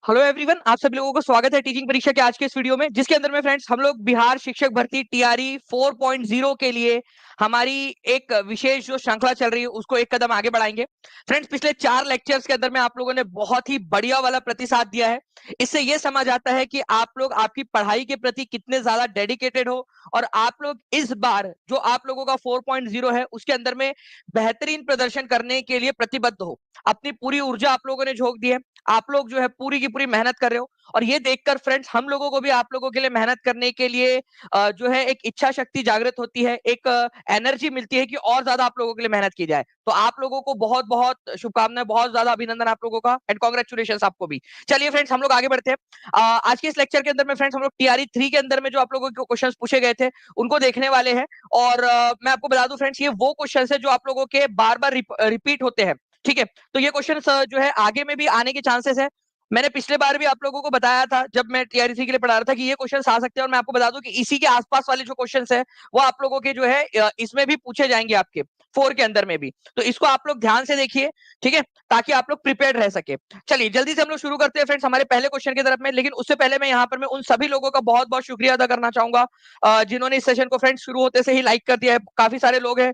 Hello everyone, आप सभी लोगों को स्वागत है टीचिंग परीक्षा के आज के इस वीडियो में, जिसके अंदर में फ्रेंड्स हम लोग बिहार शिक्षक भर्ती टीआरई 4.0 के लिए हमारी एक विशेष जो श्रृंखला चल रही है उसको एक कदम आगे बढ़ाएंगे। फ्रेंड्स, पिछले 4 लेक्चर्स के अंदर में आप लोगों ने बहुत ही बढ़िया वाला प्रतिसाद दिया है। इससे ये समझ आता है कि आप लोग आपकी पढ़ाई के प्रति कितने ज्यादा डेडिकेटेड हो और आप लोग इस बार जो आप लोगों का 4.0 है उसके अंदर में बेहतरीन प्रदर्शन करने के लिए प्रतिबद्ध हो। अपनी पूरी ऊर्जा आप लोगों ने झोंक दी है। आप लोग जो है पूरी की पूरी मेहनत कर रहे हो और ये देखकर फ्रेंड्स हम लोगों को भी आप लोगों के लिए मेहनत करने के लिए जो है एक इच्छा शक्ति जागृत होती है, एक एनर्जी मिलती है कि और ज्यादा आप लोगों के लिए मेहनत की जाए। तो आप लोगों को बहुत बहुत शुभकामनाएं, बहुत ज्यादा अभिनंदन आप लोगों का एंड कॉन्ग्रेचुलेशन आपको भी। चलिए फ्रेंड्स, हम लोग आगे बढ़ते हैं। आज के इस लेक्चर के अंदर में फ्रेंड्स हम लोग टीआरई 3 के अंदर में जो आप लोगों के क्वेश्चन पूछे गए थे उनको देखने वाले हैं। और मैं आपको बता दूं फ्रेंड्स, ये वो क्वेश्चन है जो आप लोगों के बार बार रिपीट होते हैं। ठीक है, तो ये क्वेश्चन जो है आगे में भी आने के चांसेस है। मैंने पिछले बार भी आप लोगों को बताया था जब मैं टीआरसी के लिए पढ़ा रहा था कि ये क्वेश्चंस आ सकते हैं, और मैं आपको बता दूं कि इसी के आसपास वाले जो क्वेश्चंस है वो आप लोगों के जो है इसमें भी पूछे जाएंगे, आपके 4 के अंदर में भी। तो इसको आप लोग ध्यान से देखिए, ठीक है, ताकि आप लोग प्रिपेयर्ड रह सके। चलिए जल्दी से हम लोग शुरू करते हैं फ्रेंड्स हमारे पहले क्वेश्चन की तरफ में। लेकिन उससे पहले मैं यहाँ पर मैं उन सभी लोगों का बहुत बहुत शुक्रिया अदा करना चाहूंगा जिन्होंने इस सेशन को फ्रेंड्स शुरू होते से ही लाइक कर दिया है। काफी सारे लोग हैं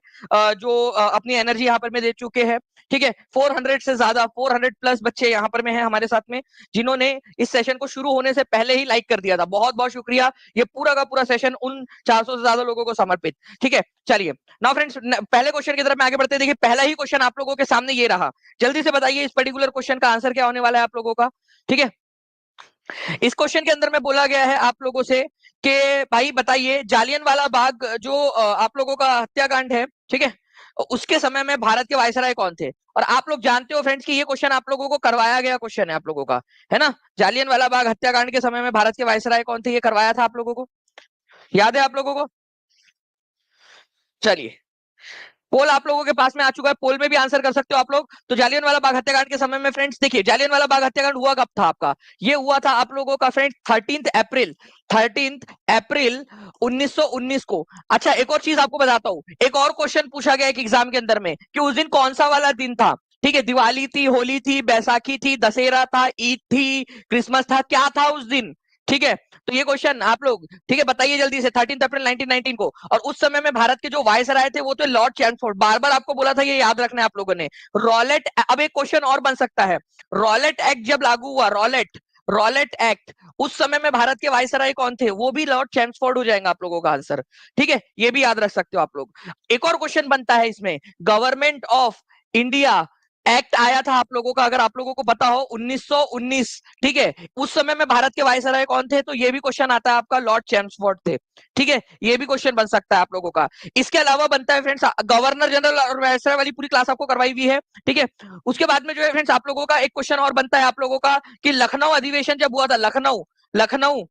जो अपनी एनर्जी यहाँ पर में दे चुके हैं। ठीक है, 400 से ज्यादा 400 प्लस बच्चे यहाँ पर में हैं हमारे साथ में, जिन्होंने इस सेशन को शुरू होने से पहले ही लाइक कर दिया था। बहुत बहुत शुक्रिया। ये पूरा का पूरा सेशन उन 400 से ज्यादा लोगों को समर्पित। ठीक है, चलिए नाउ फ्रेंड्स पहले क्वेश्चन की तरफ में आगे बढ़ते हैं। देखिए पहला ही क्वेश्चन आप लोगों के सामने ये रहा। जल्दी से बताइए इस पर्टिकुलर क्वेश्चन का आंसर क्या होने वाला है आप लोगों का। ठीक है, इस क्वेश्चन के अंदर में बोला गया है आप लोगों से कि भाई बताइए जालियनवाला बाग जो आप लोगों का हत्याकांड है, ठीक है, उसके समय में भारत के वायसराय कौन थे। और आप लोग जानते हो फ्रेंड्स कि ये क्वेश्चन आप लोगों को करवाया गया क्वेश्चन है आप लोगों का, है ना। जालियनवाला बाग हत्याकांड के समय में भारत के वायसराय कौन थे, ये करवाया था आप लोगों को, याद है आप लोगों को। चलिए, पोल आप लोगों के पास में आ चुका है, पोल में भी आंसर कर सकते हो आप लोग। तो जालियनवाला बाग हत्याकांड के समय में फ्रेंड्स देखिए, जालियनवाला बाग हत्याकांड हुआ कब था आपका, ये हुआ था आप लोगों का फ्रेंड्स 13 अप्रैल, 13 अप्रैल 1919 को। अच्छा एक और चीज आपको बताता हूँ, एक और क्वेश्चन पूछा गया एक एग्जाम के अंदर में कि उस दिन कौन सा वाला दिन था। ठीक है, दिवाली थी, होली थी, बैसाखी थी, दशहरा था, ईद थी, क्रिसमस था, क्या था उस दिन। ठीक है, तो ये क्वेश्चन आप लोग, ठीक है, बताइए जल्दी से। 13 अप्रैल 1919 को। और उस समय में भारत के जो वायसराय थे वो तो लॉर्ड चैम्सफोर्ड। बार बार आपको बोला था, ये याद रखना है आप लोगों ने। रॉलेट, अब एक क्वेश्चन और बन सकता है, रॉलेट एक्ट जब लागू हुआ, रॉलेट रॉलेट एक्ट, उस समय में भारत के वायसराय कौन थे, वो भी लॉर्ड चैम्सफोर्ड हो जाएगा आप लोगों का आंसर। ठीक है, ये भी याद रख सकते हो आप लोग। एक और क्वेश्चन बनता है इसमें, गवर्नमेंट ऑफ इंडिया एक्ट आया था आप लोगों का, अगर आप लोगों को पता हो, 1919। ठीक है, उस समय में भारत के वायसराय कौन थे, तो ये भी क्वेश्चन आता है आपका, लॉर्ड चैम्सफोर्ड थे। ठीक है, ये भी क्वेश्चन बन सकता है आप लोगों का। इसके अलावा बनता है फ्रेंड्स, गवर्नर जनरल और वायसराय वाली पूरी क्लास आपको करवाई हुई है। ठीक है, उसके बाद में जो है फ्रेंड्स आप लोगों का एक क्वेश्चन और बनता है आप लोगों का कि लखनऊ अधिवेशन जब हुआ था, लखनऊ लखनऊ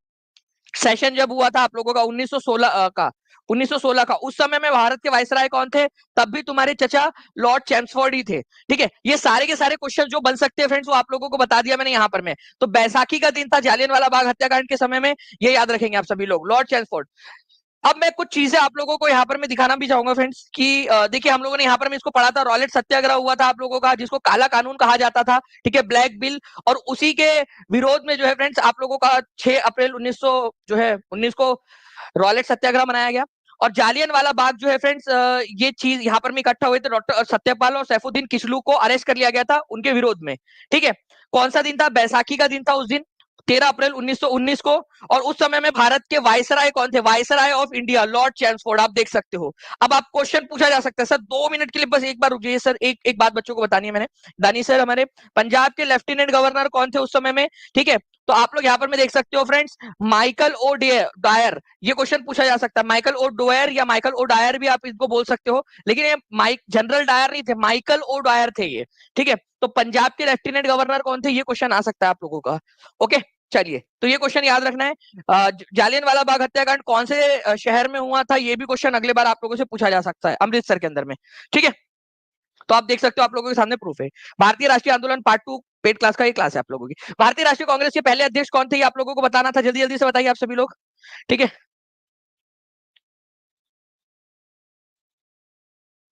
सेशन जब हुआ था आप लोगों का 1916 का, 1916 का, उस समय में भारत के वायसराय कौन थे, तब भी तुम्हारे चचा लॉर्ड चैम्सफोर्ड ही थे। ठीक है, ये सारे के सारे क्वेश्चन जो बन सकते हैं फ्रेंड्स वो आप लोगों को बता दिया मैंने यहाँ पर। मैं तो बैसाखी का दिन था जालियनवाला बाग हत्याकांड के समय में, ये याद रखेंगे आप सभी लोग, लॉर्ड चैम्सफोर्ड। अब मैं कुछ चीजें आप लोगों को यहाँ पर मैं दिखाना भी चाहूंगा फ्रेंड्स कि देखिए हम लोगों ने यहाँ पर मैं इसको पढ़ा था, रॉलेट सत्याग्रह हुआ था आप लोगों का, जिसको काला कानून कहा जाता था। ठीक है, ब्लैक बिल, और उसी के विरोध में जो है फ्रेंड्स आप लोगों का 6 अप्रैल 1900 जो है 19 को रॉलेट सत्याग्रह मनाया गया। और जालियन वाला बाग जो है फ्रेंड्स, ये चीज यहाँ पर में इकट्ठा हुए थे, डॉक्टर सत्यपाल और सैफुद्दीन किसलू को अरेस्ट कर लिया गया था उनके विरोध में। ठीक है, कौन सा दिन था, बैसाखी का दिन था उस दिन, 13 अप्रैल 1919 को। और उस समय में भारत के वायसराय कौन थे, viceroy of India Lord Chelmsford, आप देख सकते हो। अब आप क्वेश्चन पूछा जा सकता है, सर 2 मिनट के लिए बस एक बार रुक जाइए सर, एक एक बात बच्चों को बतानी है मैंने। दानी सर, हमारे पंजाब के लेफ्टिनेंट गवर्नर कौन थे उस समय में। ठीक है, तो आप लोग यहाँ पर में देख सकते हो फ्रेंड्स, माइकल ओ डायर, ये क्वेश्चन पूछा जा सकता है, माइकल ओ डोयर या माइकल ओ डायर भी आप इनको बोल सकते हो, लेकिन ये माइक जनरल डायर नहीं थे, माइकल ओ डायर थे ये। ठीक है, तो पंजाब के लेफ्टिनेंट गवर्नर कौन थे, ये क्वेश्चन आ सकता है आप लोगों का। ओके, चलिए, तो ये क्वेश्चन याद रखना है। जालियनवाला बाग हत्याकांड कौन से शहर में हुआ था, ये भी क्वेश्चन अगले बार आप लोगों से पूछा जा सकता है, अमृतसर के अंदर में। ठीक है, तो आप देख सकते हो, आप लोगों के सामने प्रूफ है। भारतीय राष्ट्रीय आंदोलन पार्ट 2 पेड क्लास का ये क्लास है आप लोगों की। भारतीय राष्ट्रीय कांग्रेस के पहले अध्यक्ष कौन थे, ये आप लोगों को बताना था, जल्दी जल्दी से बताइए आप सभी लोग। ठीक है,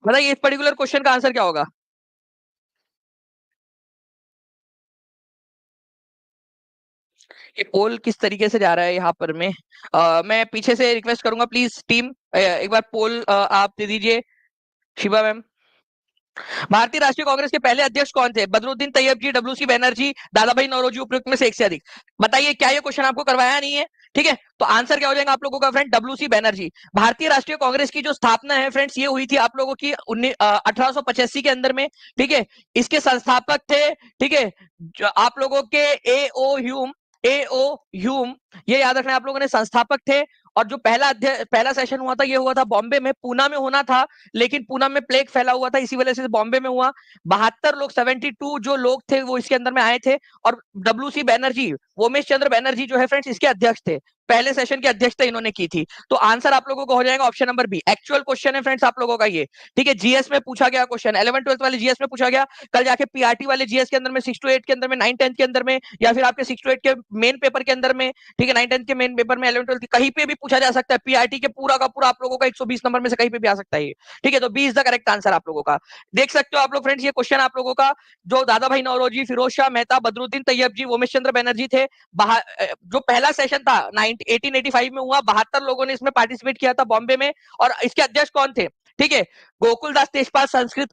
बताइए इस पर्टिकुलर क्वेश्चन का आंसर क्या होगा। ये पोल किस तरीके से जा रहा है यहाँ पर मैं पीछे से रिक्वेस्ट करूंगा, प्लीज टीम एक बार पोल आप दे दीजिए। शिवा मैम, भारतीय राष्ट्रीय कांग्रेस के पहले अध्यक्ष कौन थे? बदरुद्दीन तैयब जी, डब्ल्यूसी बैनर्जी, दादा भाई नौरोजी, उपयुक्त में से एक से अधिक। बताइए, क्या ये क्वेश्चन आपको करवाया नहीं है? ठीक है, तो आंसर क्या हो जाएगा आप लोगों का फ्रेंड? डब्ल्यूसी बैनर्जी। भारतीय राष्ट्रीय कांग्रेस की जो स्थापना है फ्रेंड्स, ये हुई थी आप लोगों की 1885 के अंदर में। ठीक है, इसके संस्थापक थे, ठीक है, आप लोगों के ए ओ ह्यूम, ये याद रखना आप लोगों ने, संस्थापक थे। और जो पहला सेशन हुआ था, ये हुआ था बॉम्बे में, पूना में होना था, लेकिन पूना में प्लेग फैला हुआ था, इसी वजह से बॉम्बे में हुआ। 72 लोग, 72 जो लोग थे वो इसके अंदर में आए थे। और डब्ल्यूसी बैनर्जी, वोमेश चंद्र बैनर्जी जो है फ्रेंड्स, इसके अध्यक्ष थे। पहले सेशन की अध्यक्षता इन्होंने की थी। तो आंसर आप लोगों को हो जाएगा option number B. Actual question है फ्रेंड्स आप लोगों का ये। ठीक है, जीएस में पूछा गया क्वेश्चन, 11-12 वाले जीएस में पूछा गया। कल जाके पीआरटी वाले जीएस के अंदर में 6 to 8 के अंदर में, 9-10 के अंदर में, या फिर आपके 6 to 8 के मेन पेपर के अंदर में, ठीक है, 9-10 के मेन पेपर में, 11-12 कहीं पे भी पूछा जा सकता है। पीआरटी के पूरा का पूरा आप लोगों का 120 नंबर में से कहीं पे भी आ सकता है। ठीक है, तो B is the correct answer आप लोगों का। देख सकते हो आप लोग फ्रेंड्स, ये क्वेश्चन आप लोगों का, जो दादा भाई नौरोजी, फिरोज शाह मेहता, बदरुद्दीन तैयब जी, उमेश चंद्र बैनर्जी थे। जो पहला सेशन था 1885 में हुआ, 72 लोगों ने इसमें पार्टिसिपेट किया था बॉम्बे में। और इसके अध्यक्ष कौन थे? ठीक है, गोकुलदास तेजपाल संस्कृत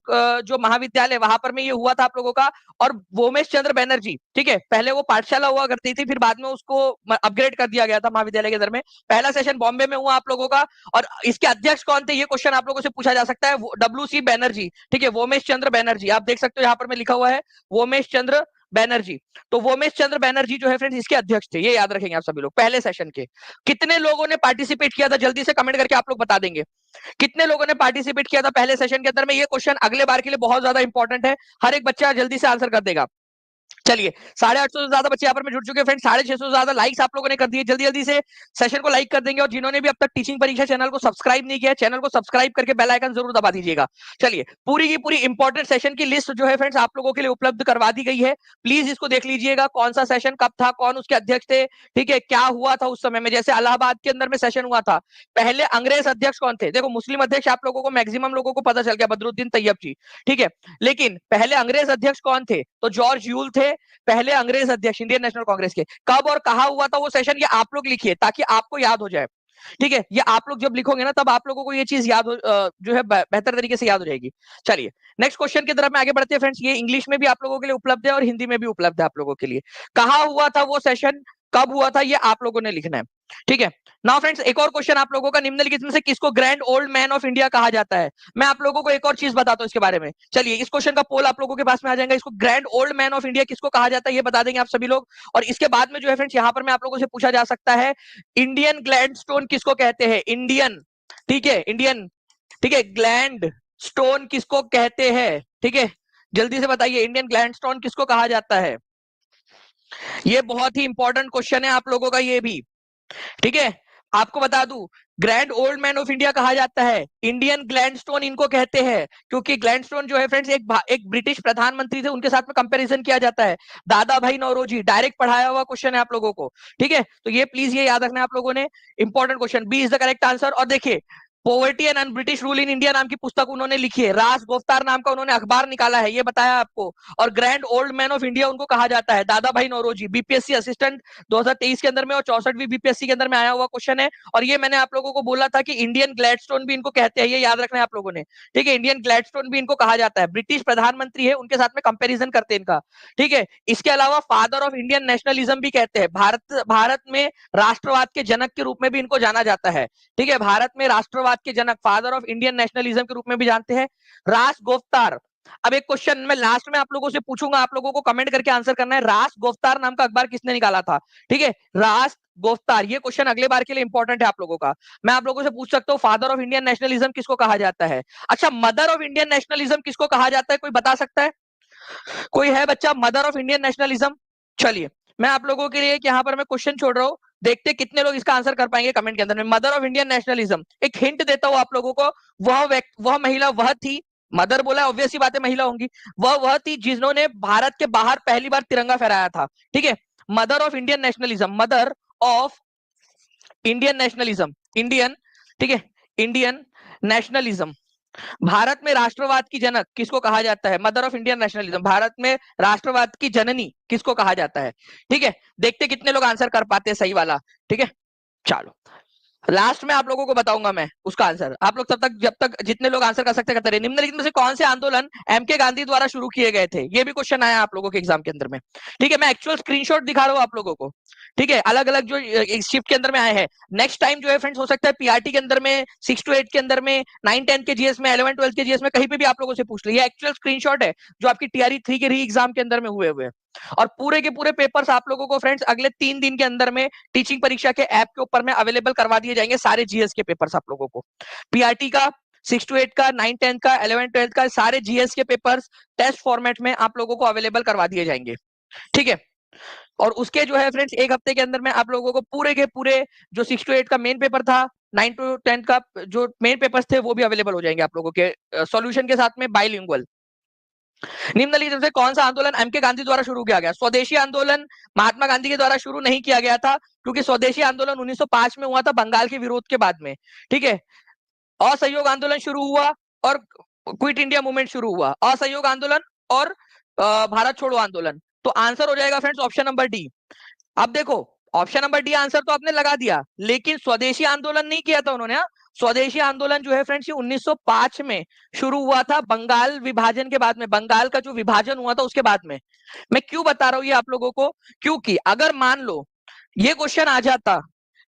जो महाविद्यालय, वहां पर में ये हुआ था आप लोगों का। और वोमेश चंद्र बैनर्जी, ठीक है, पहले वो पाठशाला हुआ करती थी, फिर बाद में उसको अपग्रेड कर दिया गया था महाविद्यालय के अंदर में। पहला सेशन बॉम्बे में हुआ आप लोगों का। और इसके अध्यक्ष कौन थे, ये क्वेश्चन आप लोगों से पूछा जा सकता है। डब्ल्यूसी बैनर्जी, ठीक है, वोमेश चंद्र बैनर्जी, आप देख सकते हो यहाँ पर में लिखा हुआ है वोमेश चंद्र बैनर्जी। तो वोमेश चंद्र बैनर्जी जो है फ्रेंड्स, इसके अध्यक्ष थे, ये याद रखेंगे आप सभी लोग। पहले सेशन के कितने लोगों ने पार्टिसिपेट किया था, जल्दी से कमेंट करके आप लोग बता देंगे, कितने लोगों ने पार्टिसिपेट किया था पहले सेशन के अंदर में? ये क्वेश्चन अगले बार के लिए बहुत ज्यादा इंपॉर्टेंट है, हर एक बच्चा जल्दी से आंसर कर देगा। चलिए, 850 से ज्यादा बच्चे यहाँ पर में जुड़ चुके हैं फ्रेंड, 650 से ज्यादा लाइक्स आप लोगों ने कर दिए। जल्दी जल्दी से सेशन को लाइक कर देंगे। और जिन्होंने भी अब तक टीचिंग परीक्षा चैनल को सब्सक्राइब नहीं किया, चैनल को सब्सक्राइब करके बेल आइकन जरूर दबा दीजिएगा। चलिए, पूरी की पूरी इंपॉर्टेंट सेशन की लिस्ट जो है फ्रेंड्स आप लोगों के लिए उपलब्ध करवा दी गई है। प्लीज इसको देख लीजिएगा, कौन सा सेशन कब था, कौन उसके अध्यक्ष थे, ठीक है, क्या हुआ था उस समय में। जैसे इलाहाबाद के अंदर में सेशन हुआ था, पहले अंग्रेज अध्यक्ष कौन थे? देखो, मुस्लिम अध्यक्ष आप लोगों को, मैक्सिमम लोगों को पता चल गया, बदरुद्दीन तैयब जी, ठीक है, लेकिन पहले अंग्रेज अध्यक्ष कौन थे? तो जॉर्ज यूल थे पहले अंग्रेज अध्यक्ष इंडियन नेशनल कांग्रेस के। कब और कहा हुआ था वो सेशन, ये आप लोग लिखिए ताकि आपको याद हो जाए। ठीक है, ये आप लोग जब लिखोगे ना, तब आप लोगों को ये चीज याद हो, जो है बेहतर तरीके से याद हो जाएगी। चलिए, नेक्स्ट क्वेश्चन की तरफ में आगे बढ़ते हैं फ्रेंड्स। ये इंग्लिश में भी आप लोगों के लिए उपलब्ध है और हिंदी में भी उपलब्ध है आप लोगों के लिए। कहा हुआ था वो सेशन, कब हुआ था, ये आप लोगों ने लिखना है। ठीक है, नाउ फ्रेंड्स, एक और क्वेश्चन आप लोगों का, निम्नलिखित में से किसको grand old man of India कहा जाता है? मैं आप लोगों को एक और चीज बताता हूं इसके बारे में। चलिए, इस क्वेश्चन का पोल आप लोगों के पास में आ जाएगा। इसको grand old man of India किसको कहा जाता है, ये बता देंगे आप सभी लोग। और इसके बाद में जो है फ्रेंड्स, यहाँ पर मैं आप लोगों से पूछा जा सकता है, इंडियन ग्लैंड स्टोन किसको कहते हैं? इंडियन, ठीक है, इंडियन, ठीक है, ग्लैंड स्टोन किसको कहते हैं? ठीक है, जल्दी से बताइए, इंडियन ग्लैंड स्टोन किसको कहा जाता है? ये बहुत ही इंपॉर्टेंट क्वेश्चन है आप लोगों का ये भी। ठीक है, आपको बता दूं, grand old man of India कहा जाता है, इंडियन ग्लैंडस्टोन इनको कहते हैं, क्योंकि ग्लैंडस्टोन जो है फ्रेंड्स, एक ब्रिटिश प्रधानमंत्री थे, उनके साथ में कंपैरिजन किया जाता है। दादा भाई नौरोजी, डायरेक्ट पढ़ाया हुआ क्वेश्चन है आप लोगों को। ठीक है, तो ये प्लीज ये याद रखना है आप लोगों ने, important question, B is the correct answer. और देखिए, poverty and British rule in India नाम की पुस्तक उन्होंने लिखी है, रास गोफ्तार नाम का उन्होंने अखबार निकाला है, ये बताया आपको। और grand old man of India उनको कहा जाता है, दादा भाई नौरोजी, बीपीएससी असिस्टेंट 2023 के अंदर में, और 64वीं बीपीएससी के अंदर में आया हुआ क्वेश्चन है। और ये मैंने आप लोगों को बोला था कि इंडियन ग्लैडस्टोन भी इनको कहते हैं, ये याद रखना है आप लोगों ने। ठीक है, इंडियन ग्लैडस्टोन भी इनको कहा जाता है, ब्रिटिश प्रधानमंत्री है, उनके साथ में कंपेरिजन करते हैं इनका। ठीक है, इसके अलावा फादर ऑफ इंडियन नेशनलिज्म भी कहते हैं, भारत में राष्ट्रवाद के जनक के रूप में भी इनको जाना जाता है। ठीक है, भारत में राष्ट्रवाद के जनक, फादर ऑफ इंडियन नेशनलिज्म के रूप में भी जानते हैं, रास गोफ्तार। अब एक क्वेश्चन मैं लास्ट में आप लोगों से पूछूंगा, आप लोगों को कमेंट करके आंसर करना है, रास गोफ्तार नाम का अखबार किसने निकाला था? ठीक है, रास गोफ्तार, ये क्वेश्चन अगले बार के लिए इंपॉर्टेंट है आप लोगों का। मैं आप लोगों से पूछ सकता हूँ, फादर ऑफ इंडियन नेशनलिज्म किसको कहा जाता है? अच्छा, मदर ऑफ इंडियन नेशनलिज्म किसको कहा जाता है, कोई बता सकता है? कोई है बच्चा, मदर ऑफ इंडियन नेशनलिज्म? चलिए, मैं आप लोगों के लिए यहाँ पर मैं क्वेश्चन छोड़ रहा हूँ, देखते कितने लोग इसका आंसर कर पाएंगे कमेंट के अंदर में। मदर ऑफ इंडियन नेशनलिज्म, एक हिंट देता हूँ आप लोगों को, वह महिला वह थी, मदर बोला ऑब्वियस ही बात है महिला होंगी, वह थी जिन्होंने भारत के बाहर पहली बार तिरंगा फहराया था। ठीक है, mother of Indian nationalism, mother of Indian nationalism, Indian, ठीक है, इंडियन नेशनलिज्म, भारत में राष्ट्रवाद की जनक किसको कहा जाता है? Mother of Indian nationalism, Bharat में राष्ट्रवाद की जननी किसको कहा जाता है? ठीक है, देखते कितने लोग आंसर कर पाते हैं सही वाला। ठीक है, चलो लास्ट में आप लोगों को बताऊंगा मैं उसका आंसर। आप लोग तब तक, जब तक जितने लोग आंसर कर सकते करते रहे। निम्नलिखित में से कौन से आंदोलन एम के गांधी द्वारा शुरू किए गए थे? ये भी क्वेश्चन आया आप लोगों के एग्जाम के अंदर में। ठीक है, मैं एक्चुअल स्क्रीनशॉट दिखा रहा हूँ आप लोगों को। ठीक है, अलग अलग जो शिफ्ट के अंदर में आए हैं। नेक्स्ट टाइम जो है फ्रेंड्स, हो सकता है पीआरटी के अंदर में, 6 to 8 के अंदर में, 9-10 के जीएस में, 11-12 के जीएस में, कहीं पे भी आप लोगों से पूछ लिया। एक्चुअल स्क्रीनशॉट है जो आपकी टीआरई 3 के री एग्जाम के अंदर में हुए हुए। और पूरे के पूरे पेपर्स आप लोगों को फ्रेंड्स अगले 3 दिन के अंदर में टीचिंग परीक्षा के ऐप के ऊपर में अवेलेबल करवा दिए जाएंगे, सारे जीएस के पेपर्स आप लोगों को। पीआरटी का, 6 to 8 का, 9-10 का, 11-12 का, सारे जीएस के पेपर्स टेस्ट फॉर्मेट में आप लोगों को अवेलेबल करवा दिए जाएंगे। ठीक है, और उसके जो है फ्रेंड्स 1 हफ्ते के अंदर में आप लोगों को पूरे के पूरे जो 6 to 8 का मेन पेपर था, 9 to 10 का जो मेन पेपर्स थे, वो भी अवेलेबल हो जाएंगे आप लोगों के सॉल्यूशन के साथ में, बाइलिंगुअल। निम्नलिखित में से कौन सा आंदोलन एम के गांधी द्वारा शुरू किया गया? स्वदेशी आंदोलन महात्मा गांधी के द्वारा शुरू नहीं किया गया था, क्योंकि स्वदेशी आंदोलन 1905 में हुआ था, बंगाल के विरोध के बाद में। ठीक है, असहयोग आंदोलन शुरू हुआ और क्विट इंडिया मूवमेंट शुरू हुआ। असहयोग आंदोलन और भारत छोड़ो आंदोलन। तो आंसर हो जाएगा फ्रेंड्स ऑप्शन नंबर डी। अब देखो, ऑप्शन नंबर डी आंसर तो आपने लगा दिया, लेकिन स्वदेशी आंदोलन नहीं किया था उन्होंने। हाँ? स्वदेशी आंदोलन जो है फ्रेंड्स, ये 1905 में शुरू हुआ था, बंगाल विभाजन के बाद में, बंगाल का जो विभाजन हुआ था उसके बाद में। मैं क्यों बता रहा हूं ये आप लोगों को? क्योंकि अगर मान लो ये क्वेश्चन आ जाता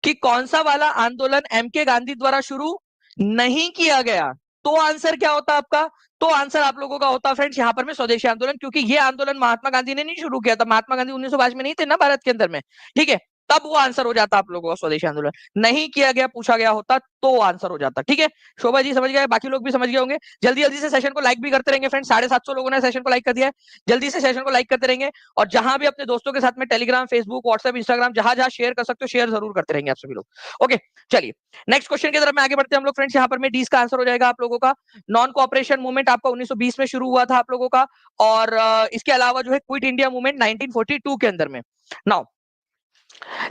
कि कौन सा वाला आंदोलन एम के गांधी द्वारा शुरू नहीं किया गया, तो आंसर क्या होता आपका? तो आंसर आप लोगों का होता फ्रेंड्स यहाँ पर में स्वदेशी आंदोलन, क्योंकि ये आंदोलन महात्मा गांधी ने नहीं शुरू किया था। महात्मा गांधी 1905 में नहीं थे ना भारत के अंदर में। ठीक है, तब वो आंसर हो जाता आप लोगों का स्वदेशी आंदोलन। नहीं किया गया, पूछा गया होता तो आंसर हो जाता। ठीक है, शोभा जी समझ गए, बाकी लोग भी समझ गए होंगे। जल्दी जल्दी से सेशन को लाइक भी करते रहेंगे फ्रेंड्स, 750 लोगों ने सेशन को लाइक कर दिया है। जल्दी से सेशन को लाइक करते रहेंगे, और जहां भी अपने दोस्तों के साथ में टेलीग्राम, फेसबुक, व्हाट्सएप, इंस्टाग्राम, जहां जहां शेयर कर सकते हो शेयर जरूर करते रहेंगे आप सभी लोग। ओके, चलिए नेक्स्ट क्वेश्चन की तरफ में आगे बढ़ते हैं हम लोग फ्रेंड्स। यहाँ पर में डी का आंसर हो जाएगा आप लोगों का। नॉन कोऑपरेशन मूवमेंट आपका 1920 में शुरू हुआ था आप लोगों का, और इसके अलावा जो है क्विट इंडिया मूवमेंट 1942 के अंदर में। Now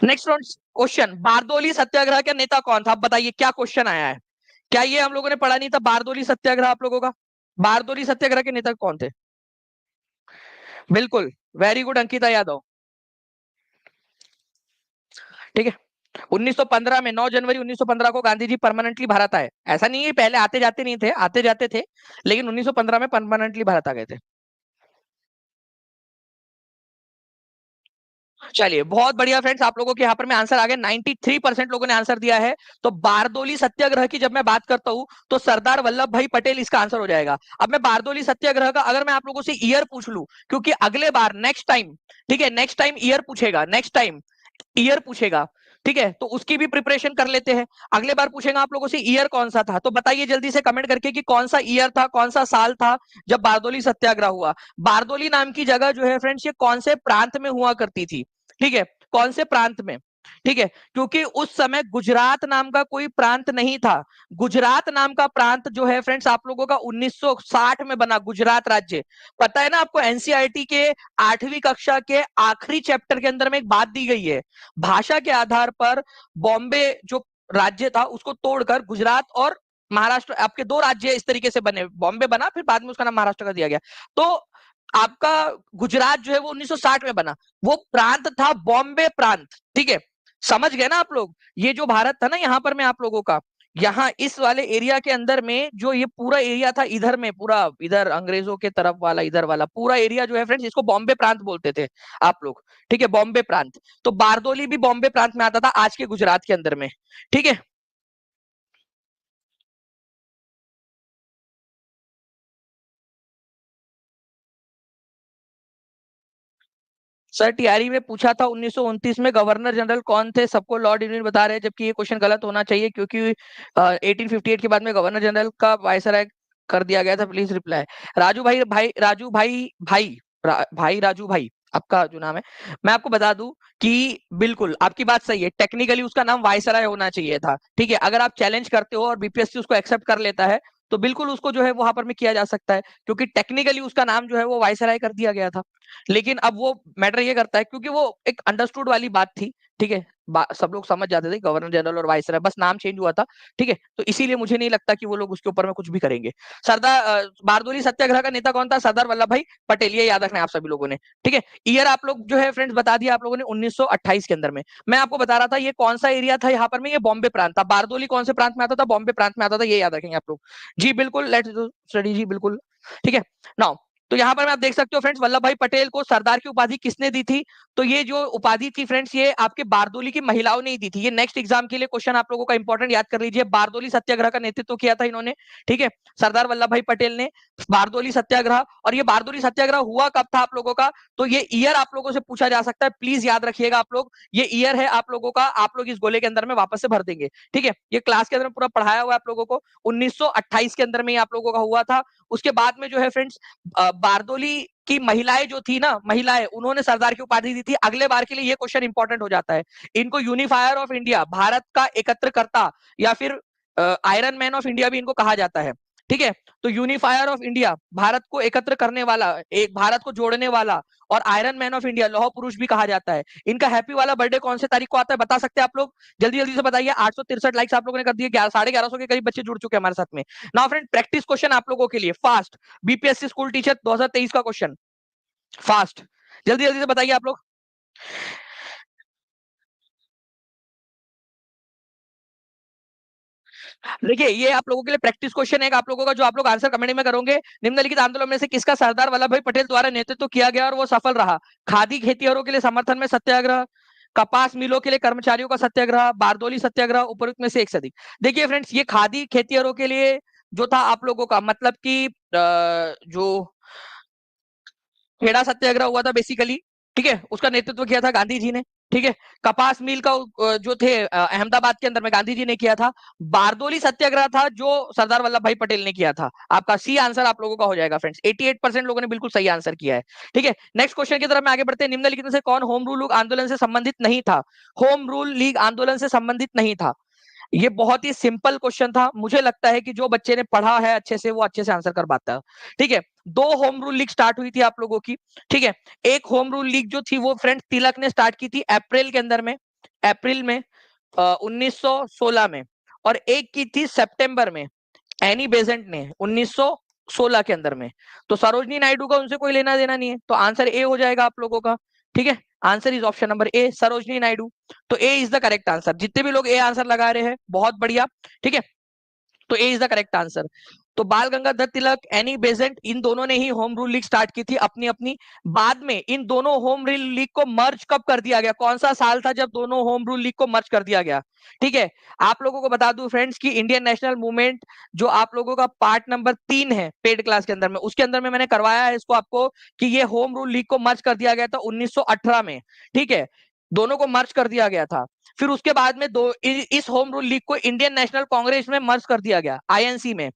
next question, Bardoli Satyagraha का नेता कौन था? आप बताइए क्या क्वेश्चन आया है। क्या ये हम लोगों ने पढ़ा नहीं था बारदोली सत्याग्रह आप लोगों का? बारदोली सत्याग्रह के नेता कौन थे? बिल्कुल, वेरी गुड अंकिता यादव। ठीक है, 1915 में, 9 जनवरी 1915 को गांधी जी परमानेंटली भारत आए। ऐसा नहीं है पहले आते जाते नहीं थे, आते जाते थे, लेकिन 1915 में परमानेंटली भारत आ गए थे। चलिए बहुत बढ़िया फ्रेंड्स, आप लोगों के यहाँ पर में आंसर आ गया। 93% लोगों ने आंसर दिया है। तो बारदोली सत्याग्रह की जब मैं बात करता हूं तो सरदार वल्लभ भाई पटेल इसका आंसर हो जाएगा। अब मैं बारदोली सत्याग्रह का अगर मैं आप लोगों से ईयर पूछ लूं, क्योंकि अगले बार नेक्स्ट टाइम, ठीक है, नेक्स्ट टाइम ईयर पूछेगा, नेक्स्ट टाइम ईयर पूछेगा। ठीक है, तो उसकी भी प्रिपरेशन कर लेते हैं। अगले बार पूछेगा आप लोगों से ईयर कौन सा था, तो बताइए जल्दी से कमेंट करके कि कौन सा ईयर था, कौन सा साल था जब बारदोली सत्याग्रह हुआ। बारदोली नाम की जगह जो है फ्रेंड्स, ये कौन से प्रांत में हुआ करती थी? ठीक है, कौन से प्रांत में? ठीक है, क्योंकि उस समय गुजरात नाम का कोई प्रांत नहीं था। गुजरात नाम का प्रांत जो है फ्रेंड्स आप लोगों का 1960 में बना, गुजरात राज्य। पता है ना आपको, एनसीईआरटी के 8वीं कक्षा के आखिरी चैप्टर के अंदर में एक बात दी गई है, भाषा के आधार पर बॉम्बे जो राज्य था उसको तोड़कर गुजरात और महाराष्ट्र, आपके 2 राज्य इस तरीके से बने। बॉम्बे बना, फिर बाद में उसका नाम महाराष्ट्र का दिया गया। तो आपका गुजरात जो है वो 1960 में बना, वो प्रांत था बॉम्बे प्रांत। ठीक है, समझ गए ना आप लोग? ये जो भारत था ना यहाँ पर, मैं आप लोगों का, यहाँ इस वाले एरिया के अंदर में जो ये पूरा एरिया था, इधर में पूरा, इधर अंग्रेजों के तरफ वाला, इधर वाला पूरा एरिया जो है फ्रेंड्स, इसको बॉम्बे प्रांत बोलते थे आप लोग। ठीक है, बॉम्बे प्रांत। तो बारदोली भी बॉम्बे प्रांत में आता था, आज के गुजरात के अंदर में। ठीक है, सर टीआरई में पूछा था 1929 में गवर्नर जनरल कौन थे, सबको लॉर्ड इरविन बता रहे हैं, जबकि ये क्वेश्चन गलत होना चाहिए, क्योंकि 1858 के बाद में गवर्नर जनरल का वायसराय कर दिया गया था। Please reply. राजू भाई, राजू भाई राजू भाई आपका जो नाम है, मैं आपको बता दूं कि बिल्कुल आपकी बात सही है, टेक्निकली उसका नाम वायसराय होना चाहिए था। ठीक है, अगर आप चैलेंज करते हो और बीपीएससी उसको एक्सेप्ट कर लेता है, तो बिल्कुल उसको जो है वहां पर में किया जा सकता है, क्योंकि टेक्निकली उसका नाम जो है वो वायसराय कर दिया गया था। लेकिन अब वो मैटर ये करता है, क्योंकि वो एक अंडरस्टूड वाली बात थी ठीक है, सब लोग समझ जाते थे गवर्नर जनरल और वाइसराय, बस नाम चेंज हुआ था। ठीक है, तो इसीलिए मुझे नहीं लगता कि वो लोग उसके ऊपर में कुछ भी करेंगे। बारदोली सत्याग्रह का नेता कौन था? सरदार वल्लभ भाई पटेल, ये याद रखना है आप सभी लोगों ने। ठीक है, ईयर आप लोग जो है फ्रेंड्स बता दिया आप लोगों ने 1928 के अंदर में। मैं आपको बता रहा था ये कौन सा एरिया था यहाँ पर में, ये बॉम्बे प्रांत था। बारदोली कौन से प्रांत में आता था? बॉम्बे प्रांत में आता था, ये याद रखेंगे आप लोग। जी बिल्कुल, लेट्स डू स्टडी जी बिल्कुल। ठीक है, नाउ तो यहाँ पर मैं आप देख सकते हो फ्रेंड्स, वल्लभ भाई पटेल को सरदार की उपाधि किसने दी थी? तो ये जो उपाधि थी फ्रेंड्स, ये आपके बारदोली की महिलाओं ने ही दी थी। ये नेक्स्ट एग्जाम के लिए क्वेश्चन आप लोगों का इंपॉर्टेंट याद कर लीजिए। बारदोली सत्याग्रह का नेतृत्व किया था इन्होंने, ठीक है, सरदार वल्लभ भाई पटेल ने, बारदोली सत्याग्रह। और ये बारदोली सत्याग्रह हुआ कब था आप लोगों का? तो ये ईयर आप लोगों से पूछा जा सकता है, प्लीज याद रखिएगा आप लोग। ये ईयर है आप लोगों का, आप लोग इस गोले के अंदर में वापस से भर देंगे। ठीक है, ये क्लास के अंदर पूरा पढ़ाया हुआ है आप लोगों को। 1928 के अंदर में आप लोगों का हुआ था। उसके बाद में जो है फ्रेंड्स, बारदोली की महिलाएं जो थी ना, महिलाएं, उन्होंने सरदार की उपाधि दी थी। अगले बार के लिए ये क्वेश्चन इंपॉर्टेंट हो जाता है। इनको यूनिफायर ऑफ इंडिया, भारत का एकत्रकर्ता, या फिर आयरन मैन ऑफ इंडिया भी इनको कहा जाता है। ठीक है, तो यूनिफायर ऑफ इंडिया, भारत को एकत्र करने वाला, एक भारत को जोड़ने वाला, और आयरन मैन ऑफ इंडिया, लौह पुरुष भी कहा जाता है। इनका हैप्पी वाला बर्थडे कौन से तारीख को आता है, बता सकते हैं आप लोग? जल्दी जल्दी से बताइए। 863 लाइक्स आप लोगों ने कर दिए, 1150 के करीब बच्चे जुड़ चुके हैं हमारे साथ में। नाउ फ्रेंड, प्रैक्टिस क्वेश्चन आप लोगों के लिए फास्ट, बीपीएससी स्कूल टीचर 2023 का क्वेश्चन, फास्ट, जल्दी जल्दी से बताइए आप लोग। देखिए, ये आप लोगों के लिए प्रैक्टिस क्वेश्चन है आप लोगों का, जो आप लोग आंसर कमेंट में करोगे। निम्नलिखित आंदोलन में से किसका सरदार वल्लभ भाई पटेल द्वारा नेतृत्व किया गया और वो सफल रहा? खादी खेतिहरों के लिए समर्थन में सत्याग्रह, कपास मिलों के लिए कर्मचारियों का सत्याग्रह, बारदोली सत्याग्रह, उपरोक्त में से एक से अधिक। देखिए फ्रेंड्स, ये खादी खेतिहरों के लिए जो था आप लोगों का, मतलब कि जो खेड़ा सत्याग्रह हुआ था बेसिकली, ठीक है, उसका नेतृत्व किया था गांधी जी ने। ठीक है, कपास मिल का जो थे अहमदाबाद के अंदर में गांधी जी ने किया था। बारदोली सत्याग्रह था जो सरदार वल्लभ भाई पटेल ने किया था। आपका सी आंसर आप लोगों का हो जाएगा फ्रेंड्स। 88% लोगों ने बिल्कुल सही आंसर किया है। ठीक है, नेक्स्ट क्वेश्चन की तरफ में आगे बढ़ते हैं। निम्नलिखित में से कौन होम रूल आंदोलन से संबंधित नहीं था? होम रूल लीग आंदोलन से संबंधित नहीं था। ये बहुत ही सिंपल क्वेश्चन था। मुझे लगता है कि जो बच्चे ने पढ़ा है अच्छे से, वो अच्छे से आंसर कर पाता है। ठीक है, दो होम रूल लीग स्टार्ट हुई थी आप लोगों की। ठीक है, एक होम रूल लीग जो थी वो फ्रेंड तिलक ने स्टार्ट की थी अप्रैल के अंदर में, अप्रैल में 1916 में। और एक की थी सितंबर में, एनी बेजेंट ने 1916 के अंदर में। तो सरोजनी नायडू का उनसे कोई लेना देना नहीं है, तो आंसर ए हो जाएगा आप लोगों का। ठीक है, answer is option number A, Sarojini Naidu. तो ए इज द करेक्ट आंसर। जितने भी लोग ए आंसर लगा रहे हैं, बहुत बढ़िया। ठीक है, तो ए इज द करेक्ट आंसर। तो बाल गंगाधर तिलक, एनी बेजेंट, इन दोनों ने ही होम रूल लीग स्टार्ट की थी अपनी अपनी। बाद में इन दोनों होम रूल लीग को मर्ज कब कर दिया गया? कौन सा साल था जब दोनों होम रूल लीग को मर्ज कर दिया गया? ठीक है, आप लोगों को बता दूं फ्रेंड्स कि इंडियन नेशनल मूवमेंट जो आप लोगों का पार्ट नंबर 3 है पेड क्लास के अंदर में, उसके अंदर में मैंने करवाया है इसको आपको, कि ये होम रूल लीग को मर्ज कर दिया गया था 1918 में। ठीक है, दोनों को मर्ज कर दिया गया था। फिर उसके बाद में इस होम रूल लीग को इंडियन नेशनल कांग्रेस में मर्ज कर दिया गया, आईएनसी में,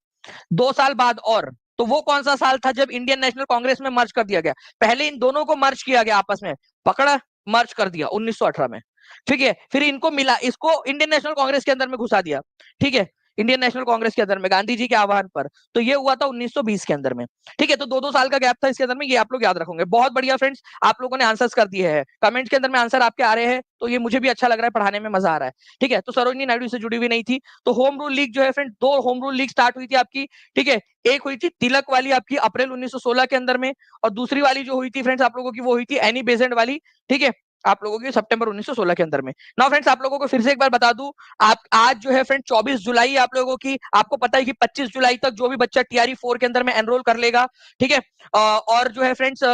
2 साल बाद। और तो वो कौन सा साल था जब इंडियन नेशनल कांग्रेस में मर्ज कर दिया गया? पहले इन दोनों को मर्ज किया गया आपस में, पकड़ा, मर्ज कर दिया 1918 में। ठीक है, फिर इनको मिला, इसको इंडियन नेशनल कांग्रेस के अंदर में घुसा दिया। ठीक है, इंडियन नेशनल कांग्रेस के अंदर में गांधी जी के आह्वान पर। तो ये हुआ था 1920 के अंदर में। ठीक है, तो 2-2 साल का गैप था इसके अंदर में, ये आप लोग याद रखोगे। बहुत बढ़िया फ्रेंड्स, आप लोगों ने आंसर्स कर दिए हैं, कमेंट्स के अंदर में आंसर आपके आ रहे हैं, तो ये मुझे भी अच्छा लग रहा है, पढ़ाने में मजा आ रहा है। ठीक है, तो सरोजनी नायडू से जुड़ी हुई नहीं थी। तो होम रूल लीग जो है friend, 2 home rule league start हुई थी आपकी। ठीक है, एक हुई थी तिलक वाली आपकी अप्रैल 1916 के अंदर में, और दूसरी वाली जो हुई थी फ्रेंड्स आप लोगों की, वो हुई थी एनी बेजेंट वाली। ठीक है, आप लोगों की सितंबर 1916 के अंदर में। नाउ फ्रेंड्स, आप लोगों को फिर से एक बार बता दूं, आप आज जो है फ्रेंड 24 जुलाई आप लोगों की, आपको पता है कि 25 जुलाई तक जो भी बच्चा टीआरई 4 के अंदर में एनरोल कर लेगा। ठीक है, और जो है फ्रेंड्स,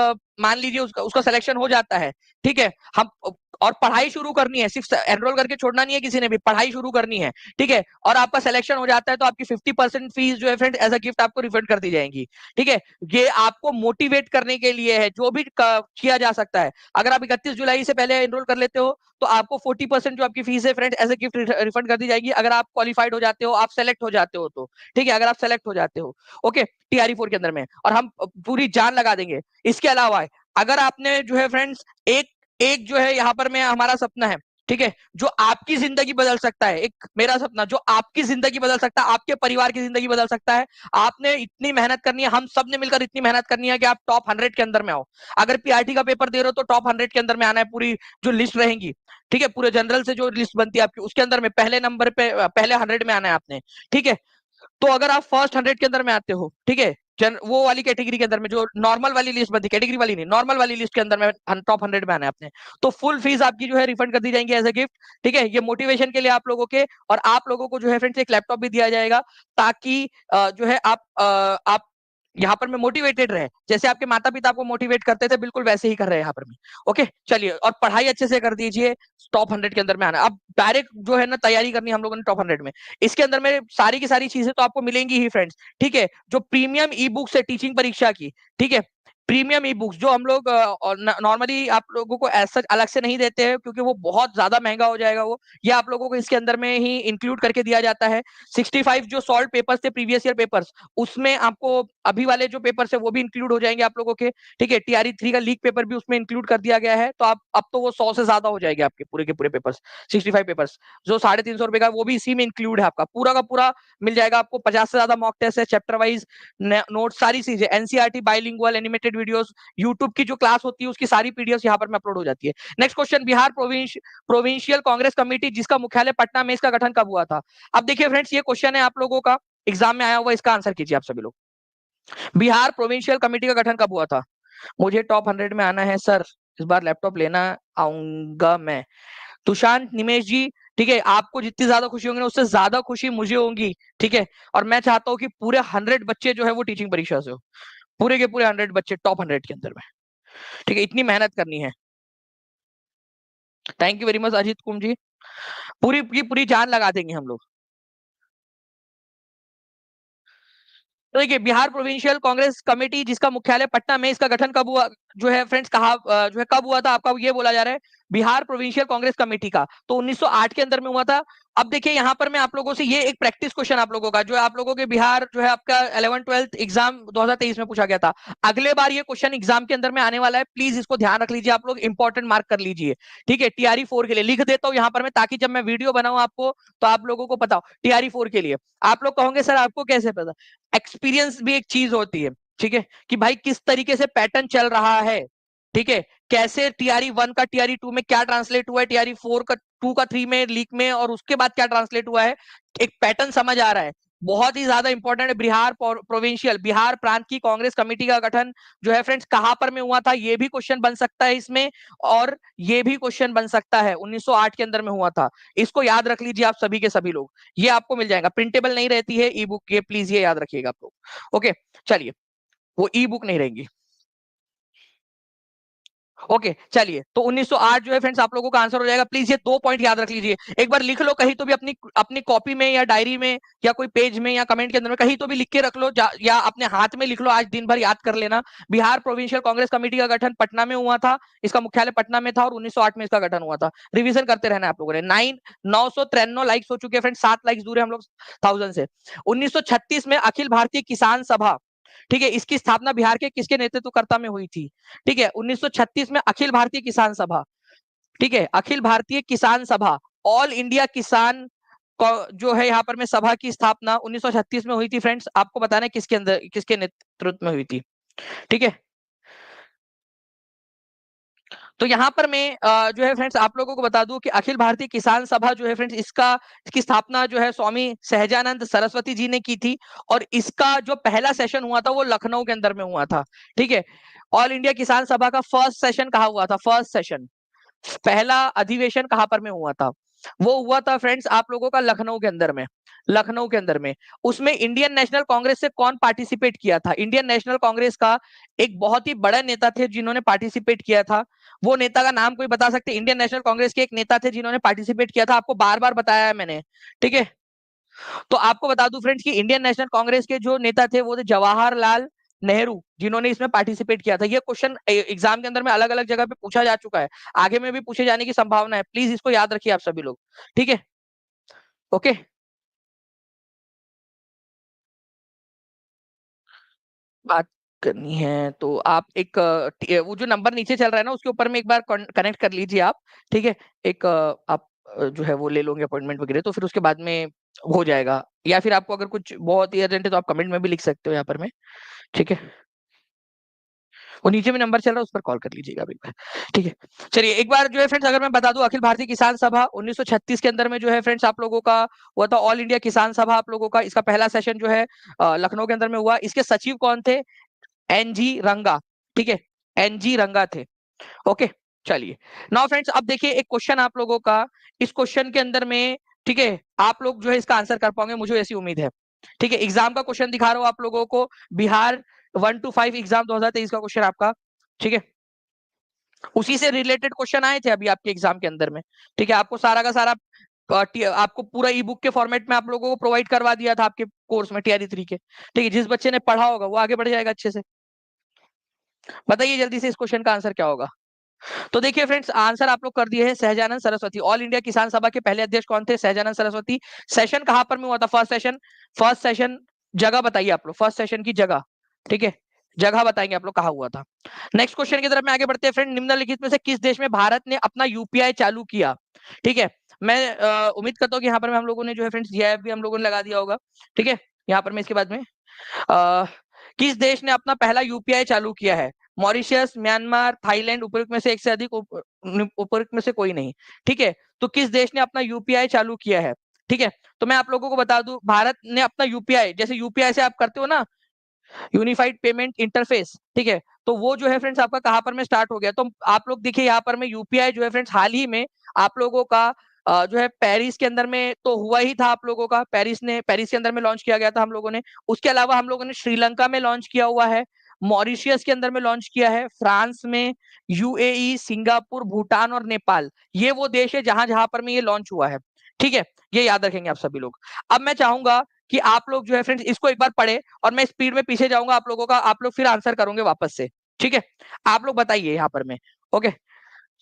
मान लीजिए उसका सिलेक्शन हो जाता है। ठीक है, हम और पढ़ाई शुरू करनी है, सिर्फ एनरोल करके छोड़ना नहीं है किसी ने भी, पढ़ाई शुरू करनी है। ठीक है, और आपका सिलेक्शन हो जाता है तो आपकी 50% फीस जो है फ्रेंड एज अ गिफ्ट आपको रिफंड कर दी जाएगी। ठीक है, ये आपको मोटिवेट करने के लिए है, जो भी किया जा सकता है। अगर आप 31 जुलाई से पहले एनरोल कर लेते हो तो आपको 40% जो आपकी फीस है friend as a gift refund कर दी जाएगी, अगर आप क्वालिफाइड हो जाते हो, आप सेलेक्ट हो जाते हो तो। ठीक है, अगर आप सेलेक्ट हो जाते हो, ओके, टीआरई 4 के अंदर में, और हम पूरी जान लगा देंगे। इसके अलावा अगर आपने जो है फ्रेंड्स एक एक जो है यहाँ पर में हमारा सपना है ठीक है, जो आपकी जिंदगी बदल सकता है, एक मेरा सपना जो आपकी जिंदगी बदल सकता है, आपके परिवार की जिंदगी बदल सकता है। आपने इतनी मेहनत करनी है, हम सब ने मिलकर इतनी मेहनत करनी है कि आप टॉप 100 के अंदर में आओ। अगर पीआरटी का पेपर दे रहे हो तो टॉप 100 के अंदर में आना है, पूरी जो लिस्ट रहेंगी, ठीक है, पूरे जनरल से जो लिस्ट बनती है आपकी, उसके अंदर में पहले नंबर पे, पहले 100 में आना है आपने, ठीक है। तो अगर आप फर्स्ट 100 के अंदर में आते हो, ठीक है, वो वाली कैटेगरी के अंदर में जो नॉर्मल वाली लिस्ट बनती है, कैटेगरी वाली नहीं, नॉर्मल वाली लिस्ट के अंदर में टॉप 100 में आना है आपने, तो फुल फीस आपकी जो है रिफंड कर दी जाएंगी एज ए गिफ्ट। ठीक है, ये मोटिवेशन के लिए आप लोगों के, और आप लोगों को जो है फ्रेंड्स एक लैपटॉप भी दिया जाएगा, ताकि जो है आप यहाँ पर मैं मोटिवेटेड रहे, जैसे आपके माता पिता आपको मोटिवेट करते थे, बिल्कुल वैसे ही कर रहे हैं यहाँ पर भी। ओके, चलिए, और पढ़ाई अच्छे से कर दीजिए, टॉप 100 के अंदर में आना। अब डायरेक्ट जो है ना तैयारी करनी हम लोगों ने टॉप 100 में, इसके अंदर में सारी की सारी चीजें तो आपको मिलेंगी ही फ्रेंड्स। ठीक है, जो प्रीमियम ई बुक्स है टीचिंग परीक्षा की, ठीक है, प्रीमियम ई बुक्स जो हम लोग नॉर्मली आप लोगों को ऐसा अलग से नहीं देते हैं, क्योंकि वो बहुत ज्यादा महंगा हो जाएगा, वो ये आप लोगों को इसके अंदर में ही इंक्लूड करके दिया जाता है। 65 जो सॉल्व पेपर्स थे, प्रीवियस ईयर पेपर्स, उसमें आपको अभी वाले जो पेपर्स है वो भी इंक्लूड हो जाएंगे आप लोगों के। ठीक है, टीआरई 3 का लीक पेपर भी उसमें इंक्लूड कर दिया गया है, तो आप अब तो वो 100 से ज्यादा हो जाएंगे आपके पूरे के पूरे पेपर्स। 65 पेपर्स जो 350 रुपए का, वो भी इसी में इंक्लूड है, आपका पूरा का पूरा मिल जाएगा आपको। 50 से ज्यादा मॉक टेस्ट है, चैप्टर वाइज नोट, सारी चीजें, NCERT bilingual animated videos, YouTube की जो क्लास होती है उसकी सारी पीडीएफ यहाँ पर में अपलोड हो जाती है। Next question, Bihar provincial Congress committee जिसका मुख्यालय पटना में, इसका गठन कब हुआ था? अब देखिए फ्रेंड्स, ये क्वेश्चन है आप लोगों का एग्जाम में आया हुआ, इसका आंसर कीजिए आप सभी लोग। बिहार प्रोविंशियल कमेटी का गठन कब हुआ था? मुझे टॉप 100 में आना है सर, इस बार लैपटॉप लेना आऊंगा मैं। तुषांत निमेश जी, ठीक है, आपको जितनी ज्यादा खुशी होगी ना, उससे ज्यादा खुशी मुझे होगी। ठीक है, और मैं चाहता हूँ कि पूरे 100 बच्चे जो है वो टीचिंग परीक्षा से हो, पूरे के पूरे 100 बच्चे टॉप 100 के अंदर में। ठीक है, इतनी मेहनत करनी है। Thank you very much Ajit कुम जी, पूरी की पूरी जान लगा देंगे हम लोग। तो देखिए, बिहार प्रोविंशियल कांग्रेस कमेटी जिसका मुख्यालय पटना में, इसका गठन कब हुआ, जो है फ्रेंड्स, कहा जो है कब हुआ था, आपका ये बोला जा रहा है बिहार प्रोविंशियल कांग्रेस कमेटी का, तो 1908 के अंदर में हुआ था। अब देखिए यहाँ पर मैं आप लोगों से, ये एक प्रैक्टिस क्वेश्चन आप लोगों का, जो आप लोगों के बिहार जो है आपका 11th-12th एग्जाम 2023 में पूछा गया था। अगले बार ये क्वेश्चन एग्जाम के अंदर में आने वाला है, प्लीज इसको ध्यान रख लीजिए, आप लोग इंपॉर्टेंट मार्क कर लीजिए। ठीक है, टीआरई 4 के लिए लिख देता हूँ यहाँ पर मैं, ताकि जब मैं वीडियो बनाऊं आपको, तो आप लोगों को पता हो टीआरई 4 के लिए। आप लोग कहोगे सर आपको कैसे पता? एक्सपीरियंस भी एक चीज होती है, ठीक है, कि भाई किस तरीके से पैटर्न चल रहा है। ठीक है, कैसे टीआरई 1 का टीआरई 2 में क्या ट्रांसलेट हुआ है, टीआरई 4 का 2 का 3 में लीक में, और उसके बाद क्या ट्रांसलेट हुआ है, एक पैटर्न समझ आ रहा है। बहुत ही ज्यादा इंपॉर्टेंट है। बिहार प्रोविंशियल, बिहार प्रांत की कांग्रेस कमेटी का गठन जो है फ्रेंड्स कहां पर में हुआ था, ये भी क्वेश्चन बन सकता है इसमें, और ये भी क्वेश्चन बन सकता है, 1908 के अंदर में हुआ था। इसको याद रख लीजिए आप सभी के सभी लोग, ये आपको मिल जाएगा, प्रिंटेबल नहीं रहती है ई बुक, ये प्लीज ये याद रखिएगा आप लोग। ओके, चलिए, वो ई बुक नहीं रहेंगी। ओके, चलिए, तो 1908 जो है फ्रेंड्स आप लोगों का आंसर हो जाएगा। प्लीज ये दो पॉइंट याद रख लीजिए, एक बार लिख लो कहीं तो भी, अपनी अपनी कॉपी में या डायरी में या कोई पेज में या कमेंट के अंदर में कहीं तो भी लिख के रख लो, या अपने हाथ में लिख लो, आज दिन भर याद कर लेना। बिहार प्रोविंशियल कांग्रेस कमेटी का गठन पटना में हुआ था, इसका मुख्यालय पटना में था, और 1908 में इसका गठन हुआ था। रिविजन करते रहना आप लोगों ने। 993 लाइक्स हो चुके हैं फ्रेंड्स, 7 लाइक्स दूर है हम लोग 1000 से। 1936 में अखिल भारतीय किसान सभा, ठीक है, इसकी स्थापना बिहार के किसके नेतृत्वकर्ता में हुई थी? ठीक है, 1936 में अखिल भारतीय किसान सभा, ठीक है, अखिल भारतीय किसान सभा, ऑल इंडिया किसान जो है यहाँ पर में सभा की स्थापना 1936 में हुई थी फ्रेंड्स। आपको बताना है किसके अंदर, किसके नेतृत्व में हुई थी। ठीक है, तो यहाँ पर मैं जो है फ्रेंड्स आप लोगों को बता दूं कि अखिल भारतीय किसान सभा जो है फ्रेंड्स, इसकी स्थापना जो है स्वामी सहजानंद सरस्वती जी ने की थी, और इसका जो पहला सेशन हुआ था वो लखनऊ के अंदर में हुआ था। ठीक है, ऑल इंडिया किसान सभा का फर्स्ट सेशन कहा हुआ था, फर्स्ट सेशन, पहला अधिवेशन कहां पर में हुआ था? वो हुआ था फ्रेंड्स आप लोगों का लखनऊ के अंदर में, लखनऊ के अंदर में। उसमें इंडियन नेशनल कांग्रेस से कौन पार्टिसिपेट किया था? इंडियन नेशनल कांग्रेस का एक बहुत ही बड़ा नेता थे जिन्होंने पार्टिसिपेट किया था, वो नेता का नाम कोई बता सकते? इंडियन नेशनल कांग्रेस के एक नेता थे जिन्होंने पार्टिसिपेट किया था, आपको बार बार बताया है मैंने। ठीक है, तो आपको बता दूं फ्रेंड्स कि इंडियन नेशनल कांग्रेस के जो नेता थे वो थे जवाहरलाल नेहरू, जिन्होंने इसमें पार्टिसिपेट किया था। ये क्वेश्चन एग्जाम के अंदर में अलग अलग जगह पे पूछा जा चुका है, आगे में भी पूछे जाने की संभावना है, प्लीज इसको याद रखिए आप सभी लोग। ठीक है, ओके, बात करनी है तो आप एक वो जो नंबर नीचे चल रहा है ना उसके ऊपर में एक बार कनेक्ट कर लीजिए आप, ठीक है। एक आप जो है वो ले लोगे अपॉइंटमेंट वगैरह, तो फिर उसके बाद में हो जाएगा। या फिर आपको अगर कुछ बहुत ही अर्जेंट है तो आप कमेंट में भी लिख सकते हो यहाँ पर में, ठीक है। वो नीचे में नंबर चल रहा है उस पर कॉल कर लीजिएगा अभी, ठीक है। चलिए एक बार जो है फ्रेंड्स अगर मैं बता दूं, अखिल भारतीय किसान सभा 1936 के अंदर में जो है फ्रेंड्स आप लोगों का हुआ था ऑल इंडिया किसान सभा आप लोगों का। इसका पहला सेशन जो है लखनऊ के अंदर में हुआ। इसके सचिव कौन थे? एनजी रंगा, ठीक है, एनजी रंगा थे। ओके, चलिए नाउ फ्रेंड्स अब देखिए एक क्वेश्चन आप लोगों का, इस क्वेश्चन के अंदर में, ठीक है, आप लोग जो है इसका आंसर कर पाओगे मुझे ऐसी उम्मीद है, ठीक है। एग्जाम का क्वेश्चन दिखा रहा हूं आप लोगों को, बिहार 1 to 5 एग्जाम 2023 का क्वेश्चन आपका, ठीक है। उसी से रिलेटेड क्वेश्चन आए थे अभी आपके एग्जाम के अंदर में, ठीक है। आपको सारा का सारा आपको पूरा ई बुक के फॉर्मेट में आप लोगों को प्रोवाइड करवा दिया था आपके कोर्स में TRE 3 के, ठीक है। जिस बच्चे ने पढ़ा होगा वो आगे बढ़ जाएगा अच्छे से। बताइए जल्दी से इस क्वेश्चन का आंसर क्या होगा। तो देखिए फ्रेंड्स आंसर आप लोग कर दिए हैं सहजानंद सरस्वती। ऑल इंडिया किसान सभा के पहले अध्यक्ष कौन थे? सहजानंद सरस्वती। सेशन कहां पर में हुआ था? फर्स्ट सेशन जगह बताइए आप लोग, फर्स्ट सेशन की जगह, ठीक है, जगह बताएंगे आप लोग कहा हुआ था। नेक्स्ट क्वेश्चन की तरफ में आगे बढ़ते हैं फ्रेंड। निम्नलिखित में से किस देश में भारत ने अपना यूपीआई चालू किया? ठीक है, मैं उम्मीद करता हूँ कि यहाँ पर में हम लोगों ने जो है फ्रेंड्स GIF भी हम लोगों ने लगा दिया होगा, ठीक है। यहाँ पर में इसके बाद में किस देश ने अपना पहला यूपीआई चालू किया है? मॉरिशियस, म्यांमार, थाईलैंड, उपयुक्त में से एक से अधिक, उपयुक्त में से कोई नहीं, ठीक है। तो किस देश ने अपना यूपीआई चालू किया है? ठीक है, तो मैं आप लोगों को बता दूं, भारत ने अपना यूपीआई, जैसे यूपीआई से आप करते हो ना, यूनिफाइड पेमेंट इंटरफेस, ठीक है, तो वो जो है फ्रेंड्स आपका कहां पर में स्टार्ट हो गया। तो आप लोग देखिए यहाँ पर में यूपीआई जो है फ्रेंड्स हाल ही में आप लोगों का जो है पेरिस के अंदर में तो हुआ ही था आप लोगों का, पेरिस के अंदर में लॉन्च किया गया था हम लोगों ने। उसके अलावा हम लोगों ने श्रीलंका में लॉन्च किया हुआ है, मॉरिशियस के अंदर में लॉन्च किया है, फ्रांस में, UAE, सिंगापुर, भूटान और नेपाल, ये वो देश है जहां जहां पर में ये लॉन्च हुआ है, ठीक है। ये याद रखेंगे आप सभी लोग। अब मैं चाहूंगा कि आप लोग जो है फ्रेंड्स इसको एक बार पढ़े और मैं स्पीड में पीछे जाऊंगा आप लोगों का, आप लोग फिर आंसर करोगे वापस से, ठीक है। आप लोग बताइए यहाँ पर में, ओके।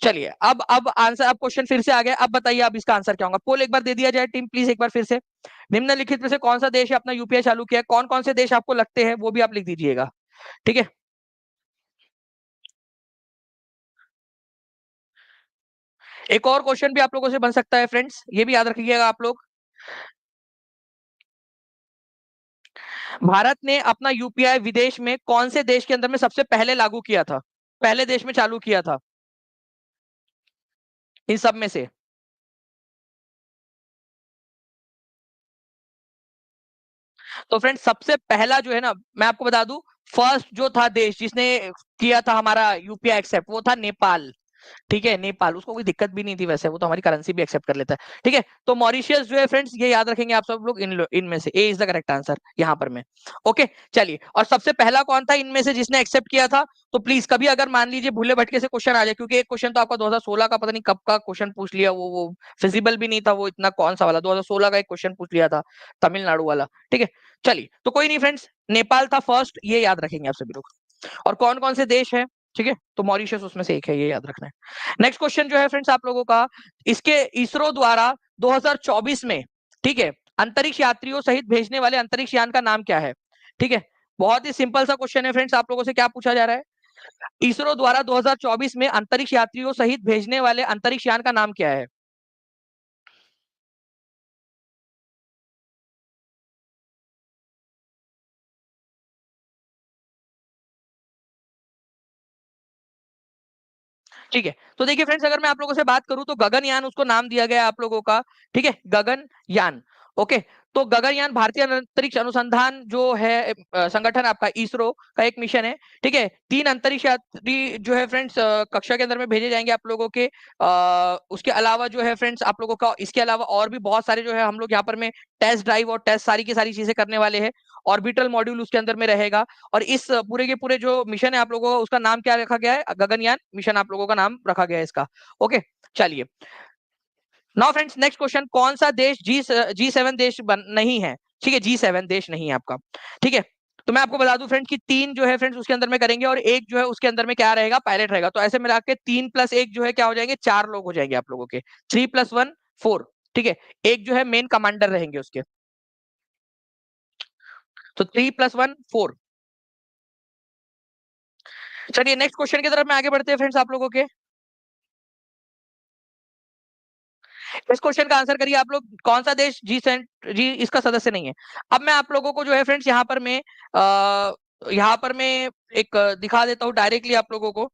चलिए अब आंसर, अब क्वेश्चन फिर से आ गया, अब बताइए अब इसका आंसर क्या होगा। पोल एक बार दे दिया जाए टीम प्लीज, एक बार फिर से। निम्नलिखित में से कौन सा देश है अपना यूपीआई चालू किया है? कौन कौन से देश आपको लगते हैं वो भी आप लिख दीजिएगा, ठीक है। एक और क्वेश्चन भी आप लोगों से बन सकता है फ्रेंड्स, ये भी याद रखिएगा आप लोग। भारत ने अपना यूपीआई विदेश में कौन से देश के अंदर में सबसे पहले लागू किया था, पहले देश में चालू किया था इन सब में से? तो फ्रेंड्स सबसे पहला जो है ना, मैं आपको बता दूं, फर्स्ट जो था देश जिसने किया था हमारा यूपीआई एक्सेप्ट, वो था नेपाल, ठीक है। नेपाल, उसको कोई दिक्कत भी नहीं थी वैसे, वो तो हमारी करेंसी भी एक्सेप्ट कर लेता है, ठीक है। तो मॉरिशियस जो है फ्रेंड्स, ये याद रखेंगे आप सब लोग, इनमें से ए इज द करेक्ट आंसर यहाँ पर में, ओके। चलिए, और सबसे पहला कौन था इनमें से जिसने एक्सेप्ट किया था? तो प्लीज कभी अगर मान लीजिए भूले भटके से क्वेश्चन आ जाए, क्योंकि एक क्वेश्चन तो आपका 2016 का पता नहीं कब का क्वेश्चन पूछ लिया, वो फिजिबल भी नहीं था वो इतना, कौन सा वाला 2016 का एक क्वेश्चन पूछ लिया था, तमिलनाडु वाला, ठीक है। चलिए, तो कोई नहीं फ्रेंड्स, नेपाल था फर्स्ट, ये याद रखेंगे आप सभी लोग। और कौन कौन से देश है, ठीक है, तो मॉरिशस उसमें से एक है, ये याद रखना है। नेक्स्ट क्वेश्चन जो है फ्रेंड्स आप लोगों का, इसके इसरो द्वारा 2024 में, ठीक है, अंतरिक्ष यात्रियों सहित भेजने वाले अंतरिक्ष यान का नाम क्या है? ठीक है, बहुत ही सिंपल सा क्वेश्चन है फ्रेंड्स, आप लोगों से क्या पूछा जा रहा है? इसरो द्वारा 2024 में अंतरिक्ष यात्रियों सहित भेजने वाले अंतरिक्ष यान का नाम क्या है? ठीक है, तो देखिए फ्रेंड्स अगर मैं आप लोगों से बात करूं तो गगनयान उसको नाम दिया गया है आप लोगों का, ठीक है, गगनयान, ओके। तो गगनयान भारतीय अंतरिक्ष अनुसंधान जो है संगठन आपका इसरो का एक मिशन है, ठीक है। 3 अंतरिक्ष यात्री जो है फ्रेंड्स कक्षा के अंदर में भेजे जाएंगे आप लोगों के, उसके अलावा जो है फ्रेंड्स आप लोगों का, इसके अलावा और भी बहुत सारे जो है हम लोग यहाँ पर में टेस्ट ड्राइव और टेस्ट सारी की सारी चीजें करने वाले हैं। ऑर्बिटल मॉड्यूल उसके अंदर में रहेगा, और इस पूरे के पूरे जो मिशन है आप लोगों का, उसका नाम क्या रखा गया है? गगनयान मिशन आप लोगों का नाम रखा गया है इसका, ओके। चलिए, नाउ फ्रेंड्स नेक्स्ट क्वेश्चन, कौन सा देश G7 देश नहीं है? ठीक है, G7 देश नहीं है आपका, ठीक है। तो मैं आपको बता दूं फ्रेंड कि 3 जो है फ्रेंड्स उसके अंदर में करेंगे, और एक जो है उसके अंदर में क्या रहेगा? पायलट रहेगा। तो ऐसे मिला के 3+1 जो है क्या हो जाएंगे? 4 लोग हो जाएंगे आप लोगों के, 3+1 4, ठीक है। एक जो है मेन कमांडर रहेंगे उसके, तो 3+1 4, चलिए नेक्स्ट क्वेश्चन की तरफ में आगे बढ़ते हैं फ्रेंड्स आप लोगों के। इस क्वेश्चन का आंसर करिए आप लोग, कौन सा देश जी इसका सदस्य नहीं है। अब मैं आप लोगों को जो है फ्रेंड्स यहाँ पर मैं एक दिखा देता हूँ डायरेक्टली आप लोगों को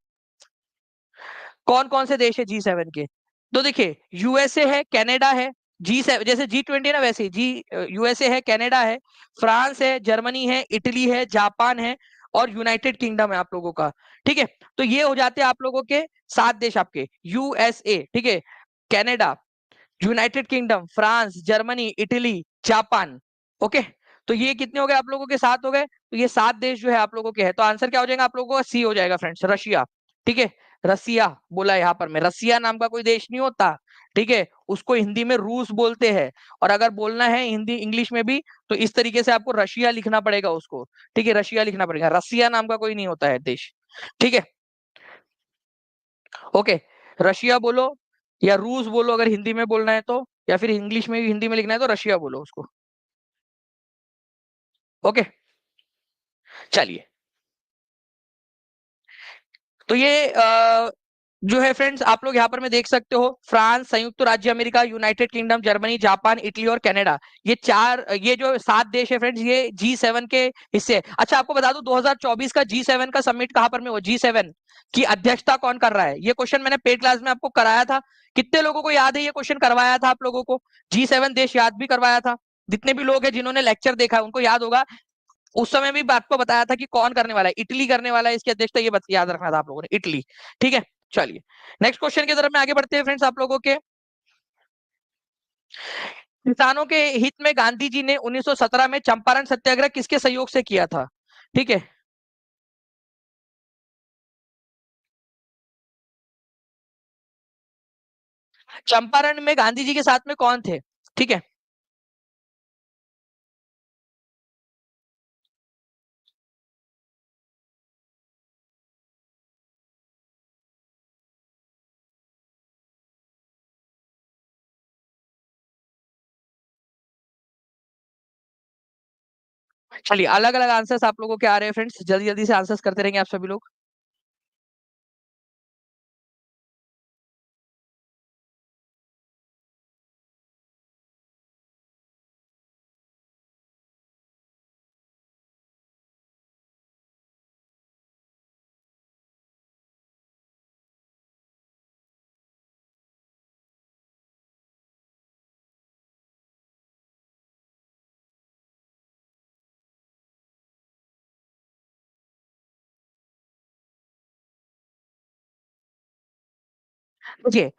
कौन कौन से देश है G7 के। तो देखिए यूएसए है, कनाडा है, G7 जैसे G20 ना वैसे जी, यूएसए है, कनाडा है, फ्रांस है, जर्मनी है, इटली है, जापान है और यूनाइटेड किंगडम है आप लोगों का। ठीक है, तो ये हो जाते हैं आप लोगों के 7 देश आपके, यूएसए, ठीक है, Canada, United kingdom, France, Germany, Italy, Japan. Okay, तो ये कितने हो गए आप लोगों के, 7 हो गए। तो ये 7 देश जो है आप लोगों के हैं, तो आंसर क्या हो जाएगा आप लोगों का, सी हो जाएगा फ्रेंड्स, रशिया। ठीक है, रसिया बोला यहाँ पर मैं, रसिया नाम का कोई देश नहीं होता। ठीक है, उसको हिंदी में रूस बोलते हैं, और अगर बोलना है हिंदी इंग्लिश में भी तो इस तरीके से आपको रशिया लिखना पड़ेगा उसको। ठीक है, रशिया लिखना पड़ेगा, रसिया नाम का कोई नहीं होता है देश। ठीक है, ओके, रशिया बोलो या रूस बोलो अगर हिंदी में बोलना है तो, या फिर इंग्लिश में भी हिंदी में लिखना है तो रशिया बोलो उसको। ओके, चलिए, तो ये जो है फ्रेंड्स आप लोग यहाँ पर में देख सकते हो, फ्रांस, संयुक्त राज्य America, United kingdom, Germany, Japan, Italy और कनाडा, ये जो 7 देश है फ्रेंड्स, ये G7 के हिस्से है। अच्छा आपको बता दूं 2024 का G7 का समिट कहां पर में हुआ, G7 की अध्यक्षता कौन कर रहा है, ये क्वेश्चन मैंने पेड क्लास में आपको कराया था। कितने लोगों को याद है, ये क्वेश्चन करवाया था आप लोगों को, G7 देश याद भी करवाया था। जितने भी लोग हैं जिन्होंने लेक्चर देखा है उनको याद होगा, उस समय भी बात को बताया था कि कौन करने वाला है, इटली करने वाला है इसकी अध्यक्षता, ये बात याद रखना था आप लोगों ने, इटली। ठीक है, चलिए नेक्स्ट क्वेश्चन की तरफ में आगे बढ़ते हैं फ्रेंड्स आप लोगों के। किसानों के हित में गांधी जी ने 1917 में चंपारण सत्याग्रह किसके सहयोग से किया था। ठीक है, चंपारण में गांधी जी के साथ में कौन थे। ठीक है, चलिए अलग अलग आंसर्स आप लोगों के आ रहे हैं फ्रेंड्स, जल्दी जल्दी से आंसर्स करते रहेंगे आप सभी लोग। देखिए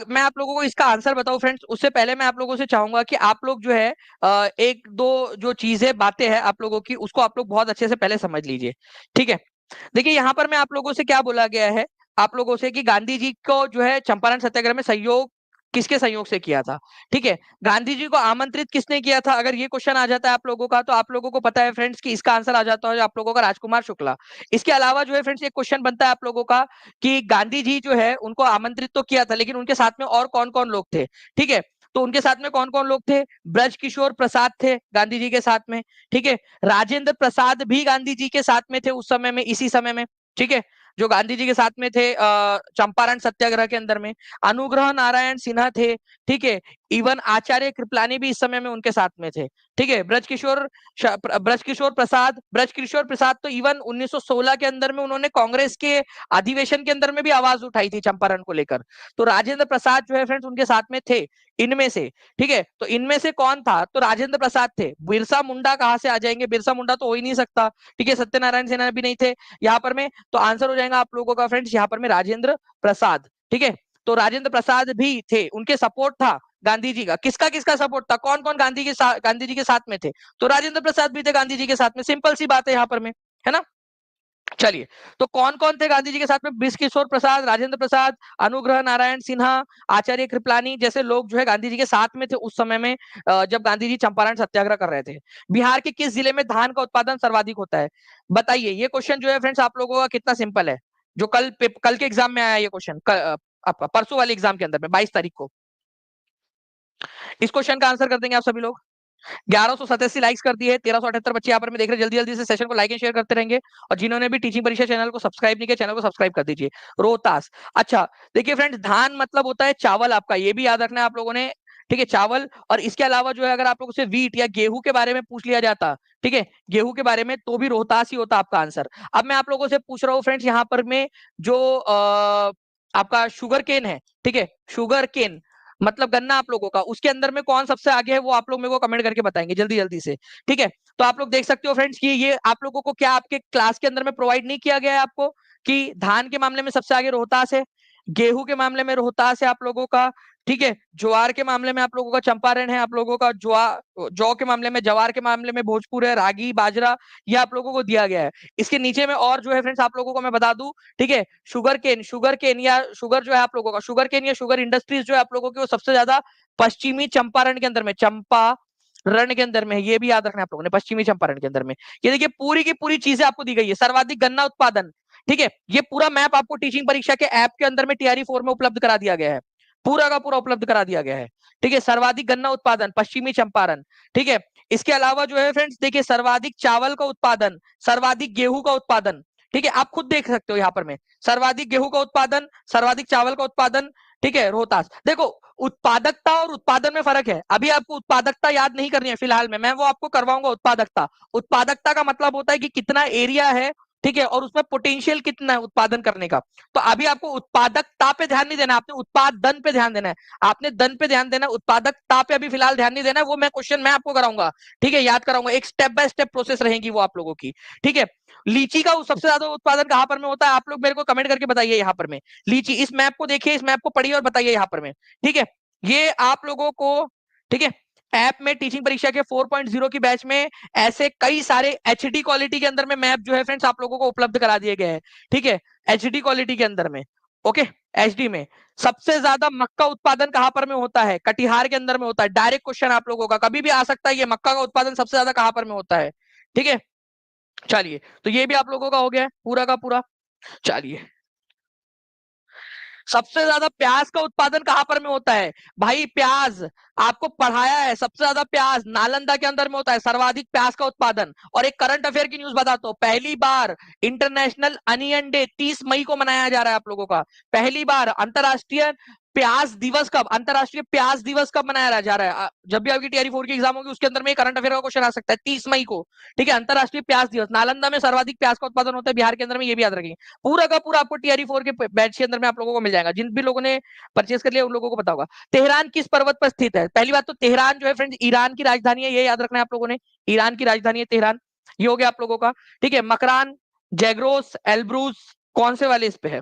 मैं आप लोगों को इसका आंसर बताऊं फ्रेंड्स, उससे पहले मैं आप लोगों से चाहूंगा कि आप लोग जो है एक दो जो चीजें बातें हैं आप लोगों की, उसको आप लोग बहुत अच्छे से पहले समझ लीजिए। ठीक है, देखिए यहाँ पर मैं आप लोगों से क्या बोला गया है, आप लोगों से कि गांधी जी को जो है चंपारण सत्याग्रह में सहयोग किसके सहयोग से किया था। ठीक है, गांधी जी को आमंत्रित किसने किया था, अगर ये क्वेश्चन आ जाता है आप लोगों का, तो आप लोगों को पता है फ्रेंड्स कि इसका आंसर आ जाता है आप लोगों का, राजकुमार शुक्ला। इसके अलावा जो है फ्रेंड्स एक क्वेश्चन बनता है आप लोगों का कि गांधी जी जो है उनको आमंत्रित तो किया था, लेकिन उनके साथ में और कौन कौन लोग थे। ठीक है, तो उनके साथ में कौन कौन लोग थे, ब्रज किशोर प्रसाद थे गांधी जी के साथ में। ठीक है, राजेंद्र प्रसाद भी गांधी जी के साथ में थे उस समय में, इसी समय में। ठीक है, जो गांधी जी के साथ में थे चंपारण सत्याग्रह के अंदर में। अनुग्रह नारायण सिन्हा थे। ठीक है, इवन आचार्य कृपलानी भी इस समय में उनके साथ में थे। ठीक है, ब्रजकिशोर प्रसाद तो इवन 1916 के अंदर में उन्होंने कांग्रेस के अधिवेशन के अंदर में भी आवाज उठाई थी चंपारण को लेकर। तो राजेंद्र प्रसाद जो है फ्रेंड्स उनके साथ में थे इनमें से। ठीक है, तो इनमें से कौन था, तो राजेंद्र प्रसाद थे। बिरसा मुंडा कहां से आ जाएंगे, बिरसा मुंडा तो हो ही नहीं सकता। ठीक है, सत्यनारायण सिन्हा भी नहीं थे यहाँ पर में, तो आंसर हो जाएगा आप लोगों का फ्रेंड्स यहाँ पर में राजेंद्र प्रसाद। ठीक है, तो राजेंद्र प्रसाद भी थे, उनके सपोर्ट था गांधी जी का। किसका किसका सपोर्ट था, कौन कौन गांधी जी के साथ में थे, तो राजेंद्र प्रसाद भी थे गांधी जी के साथ में, सिंपल सी बात है यहाँ पर में, है ना। चलिए, तो कौन कौन थे गांधी जी के साथ में, बृज किशोर प्रसाद, राजेंद्र प्रसाद, अनुग्रह नारायण सिन्हा, आचार्य कृपलानी जैसे लोग जो है गांधी जी के साथ में थे उस समय में, जब गांधी जी चंपारण सत्याग्रह कर रहे थे। बिहार के किस जिले में धान का उत्पादन सर्वाधिक होता है, बताइए। ये क्वेश्चन जो है फ्रेंड्स आप लोगों का कितना सिंपल है, जो कल के एग्जाम में आया ये क्वेश्चन, आपका परसों वाले एग्जाम के अंदर में 22 तारीख को। इस क्वेश्चन का आंसर कर देंगे आप सभी लोग। 1187 लाइक्स कर दिए, 1378 बच्चे यहाँ पर मैं देख रहे हैं। जल्दी जल्दी से सेशन को लाइक एंड शेयर करते रहेंगे, और जिन्होंने भी टीचिंग परीक्षा चैनल को सब्सक्राइब नहीं किया, चैनल को सब्सक्राइब कर दीजिए। रोहतास, अच्छा देखिए फ्रेंड्स, धान मतलब होता है चावल आपका, ये भी याद रखना है आप लोगों ने, ठीक है, चावल। और इसके अलावा जो है अगर आप लोगों से वीट या गेहूं के बारे में पूछ लिया जाता, ठीक है, गेहूं के बारे में, तो भी रोहतास ही होता आपका आंसर। अब मैं आप लोगों से पूछ रहा हूँ फ्रेंड्स, यहाँ पर में जो आपका शुगर केन है, ठीक है, शुगर केन मतलब गन्ना आप लोगों का, उसके अंदर में कौन सबसे आगे है वो आप लोग मेरे को कमेंट करके बताएंगे जल्दी जल्दी से, ठीक है। तो आप लोग देख सकते हो फ्रेंड्स कि ये आप लोगों को क्या आपके क्लास के अंदर में प्रोवाइड नहीं किया गया है आपको, कि धान के मामले में सबसे आगे रोहतास है, गेहूं के मामले में रोहतास है आप लोगों का, ठीक है, ज्वार के मामले में आप लोगों का चंपारण है, आप लोगों का जौ के मामले में, जवार के मामले में भोजपुर है, रागी बाजरा ये आप लोगों को दिया गया है। इसके नीचे में और जो है फ्रेंड्स आप लोगों को मैं बता दूं, ठीक है, शुगर केन या शुगर जो है आप लोगों का, शुगर केन या शुगर इंडस्ट्रीज जो है आप लोगों की, वो सबसे ज्यादा पश्चिमी चंपारण के अंदर में, चंपारण के अंदर में है, ये भी याद रखना है आप लोगों ने, पश्चिमी चंपारण के अंदर में। ये देखिए पूरी की पूरी चीजें आपको दी गई है, सर्वाधिक गन्ना उत्पादन, ठीक है, ये पूरा मैप आपको टीचिंग परीक्षा के ऐप के अंदर में TRE 4 में उपलब्ध करा दिया गया है, पूरा का पूरा उपलब्ध करा दिया गया है, ठीक है। सर्वाधिक गन्ना उत्पादन पश्चिमी चंपारण, ठीक है। इसके अलावा जो है फ्रेंड्स देखिए, सर्वाधिक चावल का उत्पादन, सर्वाधिक गेहूं का उत्पादन, ठीक है, आप खुद देख सकते हो यहाँ पर में, सर्वाधिक गेहूं का उत्पादन, सर्वाधिक चावल का उत्पादन, ठीक है, रोहतास। देखो उत्पादकता और उत्पादन में फर्क है, अभी आपको उत्पादकता याद नहीं करनी है फिलहाल में, मैं वो आपको करवाऊंगा उत्पादकता। उत्पादकता का मतलब होता है कि कितना एरिया है, ठीक है, और उसमें पोटेंशियल कितना है उत्पादन करने का। तो अभी आपको उत्पादकता पे ध्यान नहीं देना, आपने उत्पादन पे ध्यान देना है, आपने दन पे ध्यान देना है, उत्पादकता पे अभी फिलहाल ध्यान नहीं देना है, वो मैं क्वेश्चन मैं आपको कराऊंगा, ठीक है, याद कराऊंगा, एक स्टेप बाय स्टेप प्रोसेस रहेगी वो आप लोगों की, ठीक है। लीची का सबसे ज्यादा उत्पादन कहां पर में होता है, आप लोग मेरे को कमेंट करके बताइए यहाँ पर में। लीची, इस मैप को देखिए, इस मैप को पढ़िए और बताइए यहाँ पर में, ठीक है। ये आप लोगों को, ठीक है, ऐप में टीचिंग परीक्षा के 4.0 की बैच में ऐसे कई सारे HD क्वालिटी के अंदर में मैप जो है फ्रेंड्स आप लोगों को उपलब्ध करा दिए गए हैं, ठीक है, HD क्वालिटी के अंदर में, ओके। HD में सबसे ज्यादा मक्का उत्पादन कहां पर में होता है, कटिहार के अंदर में होता है, डायरेक्ट क्वेश्चन आप लोगों का कभी भी आ सकता है, ये मक्का का उत्पादन सबसे ज्यादा कहां पर में होता है, ठीक है। चलिए, तो ये भी आप लोगों का हो गया पूरा का पूरा। चलिए, सबसे ज्यादा प्याज का उत्पादन कहां पर में होता है, भाई प्याज आपको पढ़ाया है, सबसे ज्यादा प्याज नालंदा के अंदर में होता है, सर्वाधिक प्याज का उत्पादन। और एक करंट अफेयर की न्यूज बताता हूं, पहली बार इंटरनेशनल अनियन डे 30 मई को मनाया जा रहा है आप लोगों का, पहली बार अंतरराष्ट्रीय प्याज दिवस कब, अंतरराष्ट्रीय प्याज दिवस कब मनाया जा रहा है, जब भी आपकी TRE 4 की एग्जाम होगी उसके अंदर में करंट अफेयर का क्वेश्चन आ सकता है, 30 मई को, ठीक है, अंतरराष्ट्रीय प्याज दिवस। नालंदा में सर्वाधिक प्याज का उत्पादन होता है, बिहार के अंदर में, ये भी याद रखेंगे। पूरा का पूरा आपको TRE 4 के बैच के अंदर में आप लोगों को मिल जाएगा, जिन भी लोगों ने परचेस कर लिया उन लोगों को पता होगा। तेहरान किस पर्वत पर स्थित है, पहली बात तो तेहरान जो है फ्रेंड्स ईरान की राजधानी है, ये याद रखना है आप लोगों ने, ईरान की राजधानी है तेहरान, ये हो गया आप लोगों का, ठीक है। मकरान, जैग्रोस, एल्ब्रूज कौन से वाले इस पे है,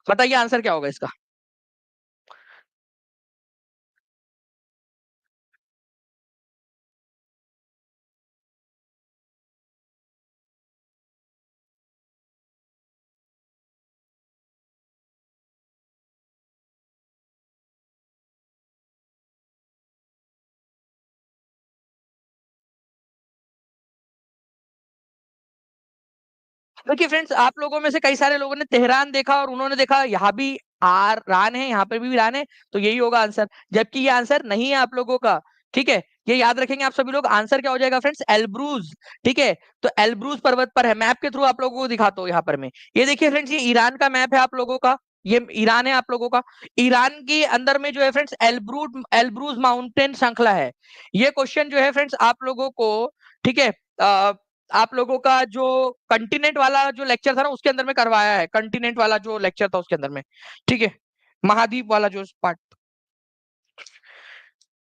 बताइए आंसर क्या होगा इसका। देखिए फ्रेंड्स, आप लोगों में से कई सारे लोगों ने तेहरान देखा और उन्होंने देखा यहाँ भी रान है, यहाँ पे भी रान है, तो यही होगा आंसर, जबकि ये आंसर नहीं है आप लोगों का, ठीक है। ये याद रखेंगे आप सभी लोग, आंसर क्या हो जाएगा फ्रेंड्स, एल्ब्रूज, ठीक है। तो एल्ब्रूज पर्वत पर है, मैप के थ्रू आप लोगों को दिखाता हूँ यहाँ पर मैं, ये देखिए फ्रेंड्स, ये ईरान का मैप है आप लोगों का, ये ईरान है आप लोगों का, ईरान के अंदर में जो है फ्रेंड्स एल्ब्रूज एल्ब्रूज माउंटेन श्रृंखला है। ये क्वेश्चन जो है फ्रेंड्स आप लोगों को, ठीक है, आप लोगों का जो कंटिनेंट वाला जो लेक्चर था ना उसके अंदर में करवाया है, कंटिनेंट वाला जो लेक्चर था उसके अंदर में, ठीक है, महाद्वीप वाला जो पार्ट।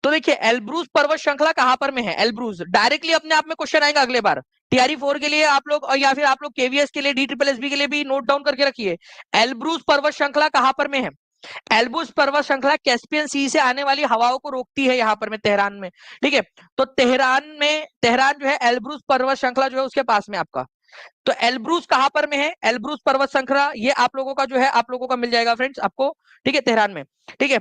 तो देखिए एल्ब्रूज पर्वत श्रृंखला कहां पर में है, एल्ब्रूज डायरेक्टली अपने आप में क्वेश्चन आएगा अगले बार TRE 4 के लिए आप लोग, और या फिर आप लोग KVS के लिए, DSSB के लिए भी नोट डाउन करके रखिए, एल्ब्रूज पर्वत श्रृंखला कहां पर में है। एल्ब्रूज पर्वत श्रृंखला कैस्पियन सी से आने वाली हवाओं को रोकती है यहाँ पर में तेहरान में, ठीक है। तो तेहरान जो है एल्ब्रूज पर्वत श्रृंखला जो है उसके पास में आपका, तो एल्ब्रूज कहां पर में है, एल्ब्रूज पर्वत श्रृंखला ये आप लोगों का जो है आप लोगों का मिल जाएगा फ्रेंड्स आपको, ठीक है, तेहरान में, ठीक है।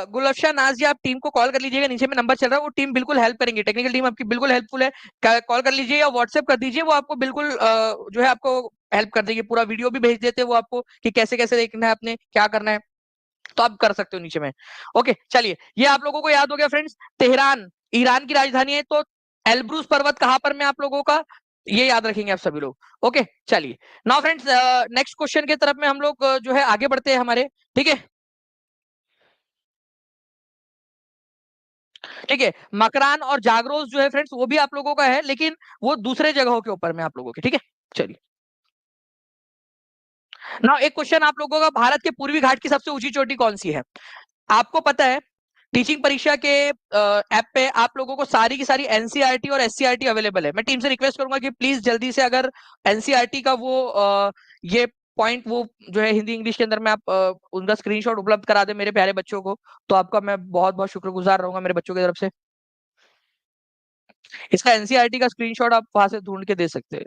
गुलफशा नाज जी, आप टीम को कॉल कर लीजिएगा, नीचे में नंबर चल रहा है, वो टीम बिल्कुल हेल्प करेंगे, टेक्निकल टीम आपकी बिल्कुल हेल्पफुल है, कॉल कर लीजिए या व्हाट्सएप कर दीजिए, वो आपको बिल्कुल जो है आपको हेल्प कर देंगे, पूरा वीडियो भी भेज देते हैं वो आपको कि कैसे कैसे देखना है आपने क्या करना है, तो आप कर सकते हो नीचे में। ओके चलिए, ये आप लोगों को याद हो गया फ्रेंड्स। तेहरान ईरान की राजधानी है, तो एल्ब्रूस पर्वत कहां पर में आप लोगों का, ये याद रखेंगे आप सभी लोग। ओके चलिए, नाउ फ्रेंड्स नेक्स्ट क्वेश्चन की तरफ में हम लोग जो है आगे बढ़ते हैं हमारे। ठीक है, ठीक है। मकरान और जागरोस जो है फ्रेंड्स वो भी आप लोगों का है, लेकिन वो दूसरे जगहों के ऊपर में आप लोगों के। ठीक है चलिए, नाउ एक क्वेश्चन आप लोगों का, भारत के पूर्वी घाट की सबसे ऊंची चोटी कौन सी है? आपको पता है टीचिंग परीक्षा के ऐप पे आप लोगों को सारी की सारी एनसीईआरटी और एससीईआरटी अवेलेबल है। मैं टीम से रिक्वेस्ट करूंगा कि प्लीज जल्दी से अगर एनसीईआरटी का वो ये पॉइंट वो जो है हिंदी इंग्लिश के अंदर में आप उनका स्क्रीनशॉट उपलब्ध करा दे मेरे प्यारे बच्चों को, तो आपका मैं बहुत बहुत शुक्रगुजार रहूंगा मेरे बच्चों की तरफ से। इसका एनसीईआरटी का स्क्रीनशॉट आप वहां से ढूंढ के दे सकते हैं।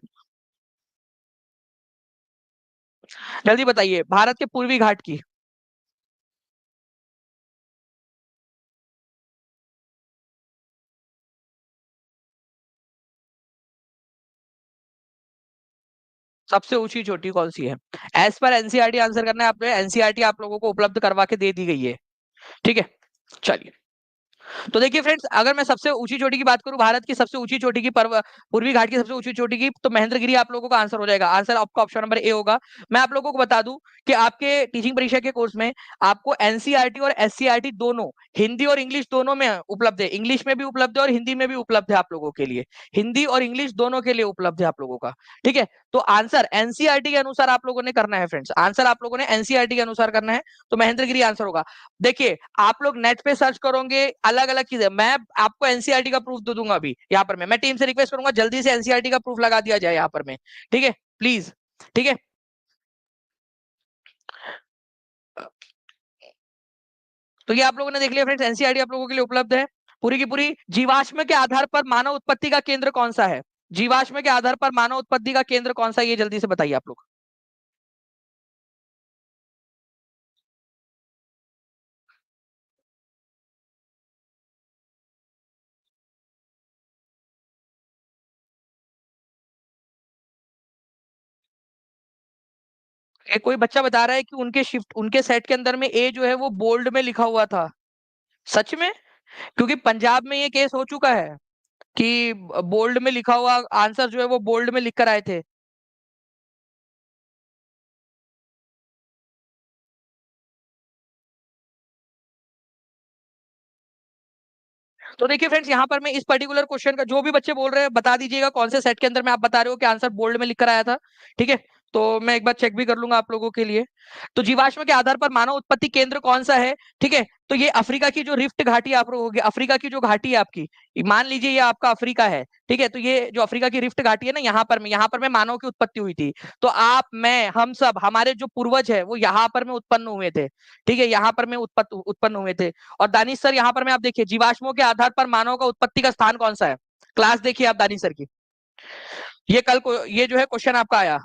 जल्दी बताइए, भारत के पूर्वी घाट की सबसे ऊंची चोटी कौन सी है? एज पर एनसीईआरटी आंसर करना है आपने। एनसीईआरटी आप लोगों को उपलब्ध करवा के दे दी गई है। ठीक है चलिए, तो देखिए फ्रेंड्स, अगर मैं सबसे ऊंची चोटी की बात करूं, भारत की सबसे ऊंची चोटी की पूर्वी घाट की सबसे ऊंची चोटी की, तो महेंद्रगिरी आप लोगों का आंसर हो जाएगा। आंसर आपका ऑप्शन नंबर ए होगा। मैं आप लोगों को बता दूं कि आपके टीचिंग परीक्षा के कोर्स में आपको एनसीईआरटी और एससीईआरटी दोनों, हिंदी और इंग्लिश दोनों में उपलब्ध है। इंग्लिश में भी उपलब्ध है और हिंदी में भी उपलब्ध है आप लोगों के लिए। हिंदी और इंग्लिश दोनों के लिए उपलब्ध है आप लोगों का। ठीक है, तो आंसर एनसीईआरटी के अनुसार आप लोगों ने करना है फ्रेंड्स। आंसर आप लोगों ने एनसीईआरटी के अनुसार करना है, तो महेंद्रगिरी आंसर होगा। देखिए, आप लोग नेट पे सर्च करोगे अलग अलग चीजें, मैं आपको एनसीईआरटी का प्रूफ दे दूंगा अभी यहाँ पर। मैं टीम से रिक्वेस्ट करूंगा जल्दी से एनसीईआरटी का प्रूफ लगा दिया जाए यहाँ पर में। ठीक है प्लीज। ठीक है, तो ये आप लोगों ने देख लिया फ्रेंड्स, एनसीईआरटी आप लोगों के लिए उपलब्ध है पूरी की पूरी। जीवाश्म के आधार पर मानव उत्पत्ति का केंद्र कौन सा है? जीवाश्म के आधार पर मानव उत्पत्ति का केंद्र कौन सा है, ये जल्दी से बताइए आप लोग। कोई बच्चा बता रहा है कि उनके शिफ्ट उनके सेट के अंदर में ए जो है वो बोल्ड में लिखा हुआ था। सच में? क्योंकि पंजाब में ये केस हो चुका है कि बोल्ड में लिखा हुआ आंसर जो है वो बोल्ड में लिख कर आए थे। तो देखिए फ्रेंड्स, यहाँ पर मैं इस पर्टिकुलर क्वेश्चन का, जो भी बच्चे बोल रहे हैं बता दीजिएगा कौन से सेट के अंदर में आप बता रहे हो कि आंसर बोल्ड में लिख कर आया था। ठीक है, तो मैं एक बार चेक भी कर लूंगा आप लोगों के लिए। तो जीवाश्म के आधार पर मानव उत्पत्ति केंद्र कौन सा है? ठीक है, तो ये अफ्रीका की जो रिफ्ट घाटी आप लोगों की, अफ्रीका की जो घाटी है आपकी, मान लीजिए ये आपका अफ्रीका है। ठीक है, तो ये जो अफ्रीका की रिफ्ट घाटी है ना, यहाँ पर में मानव की उत्पत्ति हुई थी। तो आप, मैं, हम सब, हमारे जो पूर्वज है वो यहाँ पर में उत्पन्न हुए थे। ठीक है, यहाँ पर में उत्पन्न हुए थे। और दानिश सर, यहाँ पर में आप देखिए, जीवाश्मों के आधार पर मानव का उत्पत्ति का स्थान कौन सा है? क्लास देखिए आप दानिश सर की। ये कल को ये जो है क्वेश्चन आपका आया।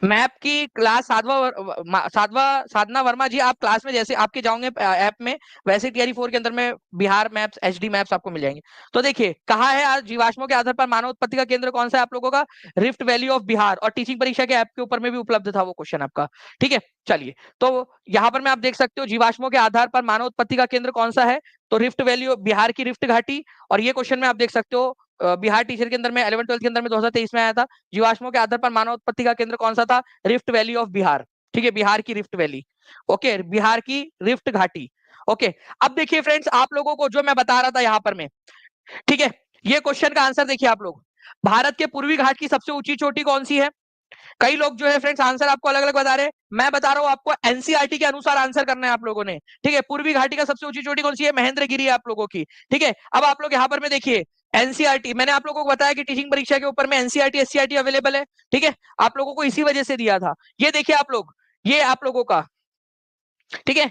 मैप की क्लास साधवा साधना वर्मा जी, आप क्लास में जैसे आपके जाओगे ऐप में, वैसे टीआरई 4 के अंदर में बिहार मैप्स, एचडी मैप्स आपको मिल जाएंगे। तो देखिए, कहा है आज जीवाश्मों के आधार पर मानव उत्पत्ति का केंद्र कौन सा है आप लोगों का? Rift valley of Bihar. और टीचिंग परीक्षा के ऐप के ऊपर में भी उपलब्ध था वो क्वेश्चन आपका। ठीक है चलिए, तो यहाँ पर मैं आप देख सकते हो जीवाश्मों के आधार पर मानव उत्पत्ति का केंद्र कौन सा है, तो रिफ्ट वैली ऑफ बिहार की रिफ्ट घाटी। और ये क्वेश्चन में आप देख सकते हो बिहार टीचर के अंदर में 11 12 के अंदर में 2023 में आया था। जीवाश्मों के आधार पर मानव उत्पत्ति का केंद्र कौन सा था? Rift valley of Bihar. ठीक है, बिहार की रिफ्ट वैली। ओके, बिहार की रिफ्ट घाटी। ओके, अब देखिए फ्रेंड्स, आप लोगों को जो मैं बता रहा था यहाँ पर में, ठीक है, ये क्वेश्चन का आंसर देखिए आप लोग। भारत के पूर्वी घाट की सबसे ऊंची चोटी कौन सी है? कई लोग जो है फ्रेंड्स आंसर आपको अलग अलग बता रहे हैं। मैं बता रहा हूं आपको एनसीईआरटी के अनुसार आंसर करना है आप लोगों ने। ठीक है, पूर्वी घाटी का सबसे ऊंची चोटी कौन सी है? महेंद्रगिरी है आप लोगों की। ठीक है, अब आप लोग यहाँ पर में देखिए, एनसीईआरटी मैंने आप लोगों को बताया कि टीचिंग परीक्षा के ऊपर में एनसीईआरटी एससीईआरटी अवेलेबल है। ठीक है, आप लोगों को इसी वजह से दिया था। ये देखिए आप लोग, ये आप लोगों का, ठीक है,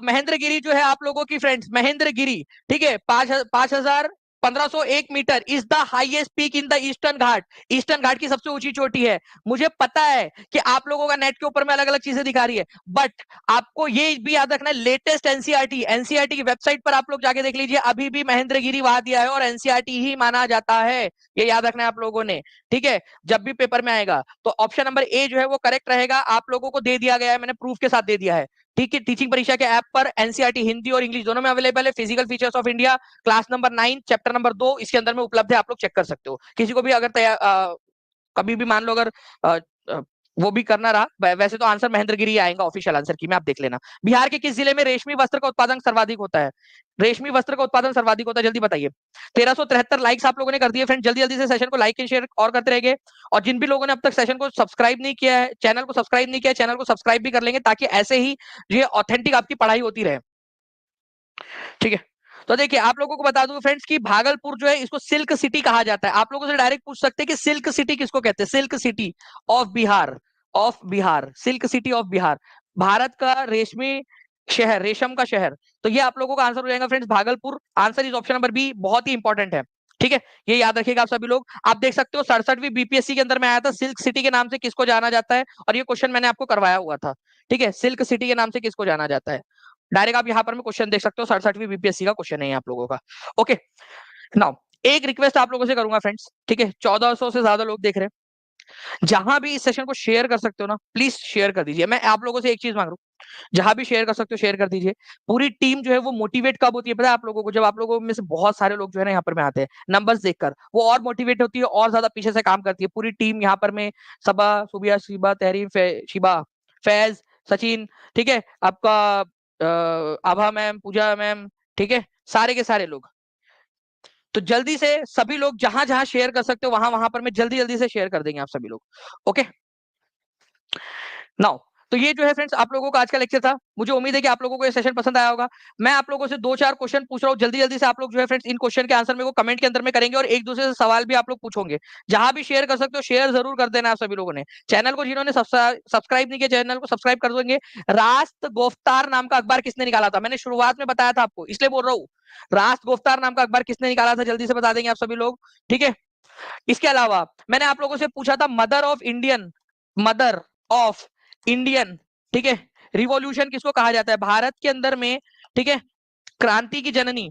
महेंद्रगिरी जो है आप लोगों की फ्रेंड्स, महेंद्रगिरी। ठीक है, 5,000 1501 metre is the highest peak in the Eastern Ghat. Eastern Ghat की सबसे ऊंची चोटी है। मुझे पता है कि आप लोगों का नेट के ऊपर में अलग अलग चीजें दिखा रही है, बट आपको ये भी याद रखना है, लेटेस्ट एनसीईआरटी की वेबसाइट पर आप लोग जाके देख लीजिए, अभी भी महेंद्रगिरी वहां दिया है और एनसीईआरटी ही माना जाता है। ये याद रखना है आप लोगों ने, ठीक है। जब भी पेपर में आएगा तो ऑप्शन नंबर ए जो है वो करेक्ट रहेगा। आप लोगों को दे दिया गया है, मैंने प्रूफ के साथ दे दिया है, ठीक है। टीचिंग परीक्षा के ऐप पर एनसीईआरटी हिंदी और इंग्लिश दोनों में अवेलेबल है। Physical features of India class number 9 chapter number 2 इसके अंदर में उपलब्ध है, आप लोग चेक कर सकते हो। किसी को भी अगर कभी भी मान लो अगर आ, आ, वो भी करना रहा, वैसे तो आंसर महेंद्रगिरी आएगा ऑफिशियल आंसर की में, आप देख लेना। बिहार के किस जिले में रेशमी वस्त्र का उत्पादन सर्वाधिक होता है? रेशमी वस्त्र का उत्पादन सर्वाधिक होता है, जल्दी बताइए। 1373 लाइक्स आप लोगों ने कर दिए फ्रेंड, जल्दी जल्दी से सेशन को लाइक एंड शेयर और करते रहेंगे। और जिन भी लोगों ने अब तक सेशन को सब्सक्राइब नहीं किया है, चैनल को सब्सक्राइब नहीं किया है, चैनल को सब्सक्राइब भी कर लेंगे, ताकि ऐसे ही ये ऑथेंटिक आपकी पढ़ाई होती रहे, ठीक है। तो देखिए आप लोगों को बता दूं फ्रेंड्स कि भागलपुर जो है इसको सिल्क सिटी कहा जाता है। आप लोगों से डायरेक्ट पूछ सकते हैं कि सिल्क सिटी किसको कहते हैं? Silk city of Bihar, of Bihar, silk city of Bihar, Bharat का रेशमी शहर, रेशम का शहर। तो ये आप लोगों का आंसर हो जाएगा friends, Bhagalpur. Answer is option number B, बहुत ही इंपॉर्टेंट है, ठीक है। ये याद रखिएगा आप सभी लोग। आप देख सकते हो 67वीं बीपीएससी के अंदर में आया था, सिल्क सिटी के नाम से किसको जाना जाता है, और ये क्वेश्चन मैंने आपको करवाया हुआ था, ठीक है। सिल्क सिटी के नाम से किसको जाना जाता है, डायरेक्ट आप यहाँ पर में क्वेश्चन देख सकते हो, 67वीं बीपीएससी का क्वेश्चन है आप लोगों का। ओके नाउ एक रिक्वेस्ट आप लोगों से करूंगा फ्रेंड्स, ठीक है, 1400 से ज्यादा लोग देख रहे हैं, जहां भी इस सेशन को शेयर कर सकते हो ना, प्लीज शेयर कर दीजिए। मैं आप लोगों से एक चीज मांग रहा हूँ, जहां भी शेयर कर सकते हो शेयर कर दीजिए। पूरी टीम जो है वो मोटिवेट कब होती है पता है आप लोगों को? जब आप लोगों में से बहुत सारे लोग जो है ना यहाँ पर में आते हैं, नंबर्स देखकर वो और मोटिवेट होती है, और ज्यादा पीछे से काम करती है पूरी टीम यहाँ पर में। सबा, सुबिया, शिबा, तहरीम, शिबा, फैज, सचिन, ठीक है, आपका आभा मैम, पूजा मैम, ठीक है, सारे के सारे लोग। तो जल्दी से सभी लोग जहां जहां शेयर कर सकते हो वहां वहां पर मैं जल्दी जल्दी से शेयर कर देंगे आप सभी लोग, ओके नाउ। तो ये जो है फ्रेंड्स आप लोगों का आज का लेक्चर था। मुझे उम्मीद है कि आप लोगों को ये सेशन पसंद आया होगा। मैं आप लोगों से 2-4 क्वेश्चन पूछ रहा हूँ, जल्दी जल्दी से आप लोग जो है फ्रेंड्स इन क्वेश्चन के आंसर मेरे को कमेंट के अंदर में करेंगे, और एक दूसरे से सवाल भी आप लोग पूछोगे। जहां भी शेयर कर सकते हो शेयर जरूर कर देना आप सभी लोगों ने। चैनल को जिन्होंने सब्सक्राइब नहीं किया, चैनल को सब्सक्राइब कर देंगे। रास्त गोफ्तार नाम का अखबार किसने निकाला था? मैंने शुरुआत में बताया था आपको, इसलिए बोल रहा हूँ। रास्त गोफ्तार नाम का अखबार किसने निकाला था, जल्दी से बता देंगे आप सभी लोग, ठीक है। इसके अलावा मैंने आप लोगों से पूछा था mother of Indian, mother of Indian, ठीक है, रिवॉल्यूशन किसको कहा जाता है भारत के अंदर में, ठीक है। क्रांति की जननी,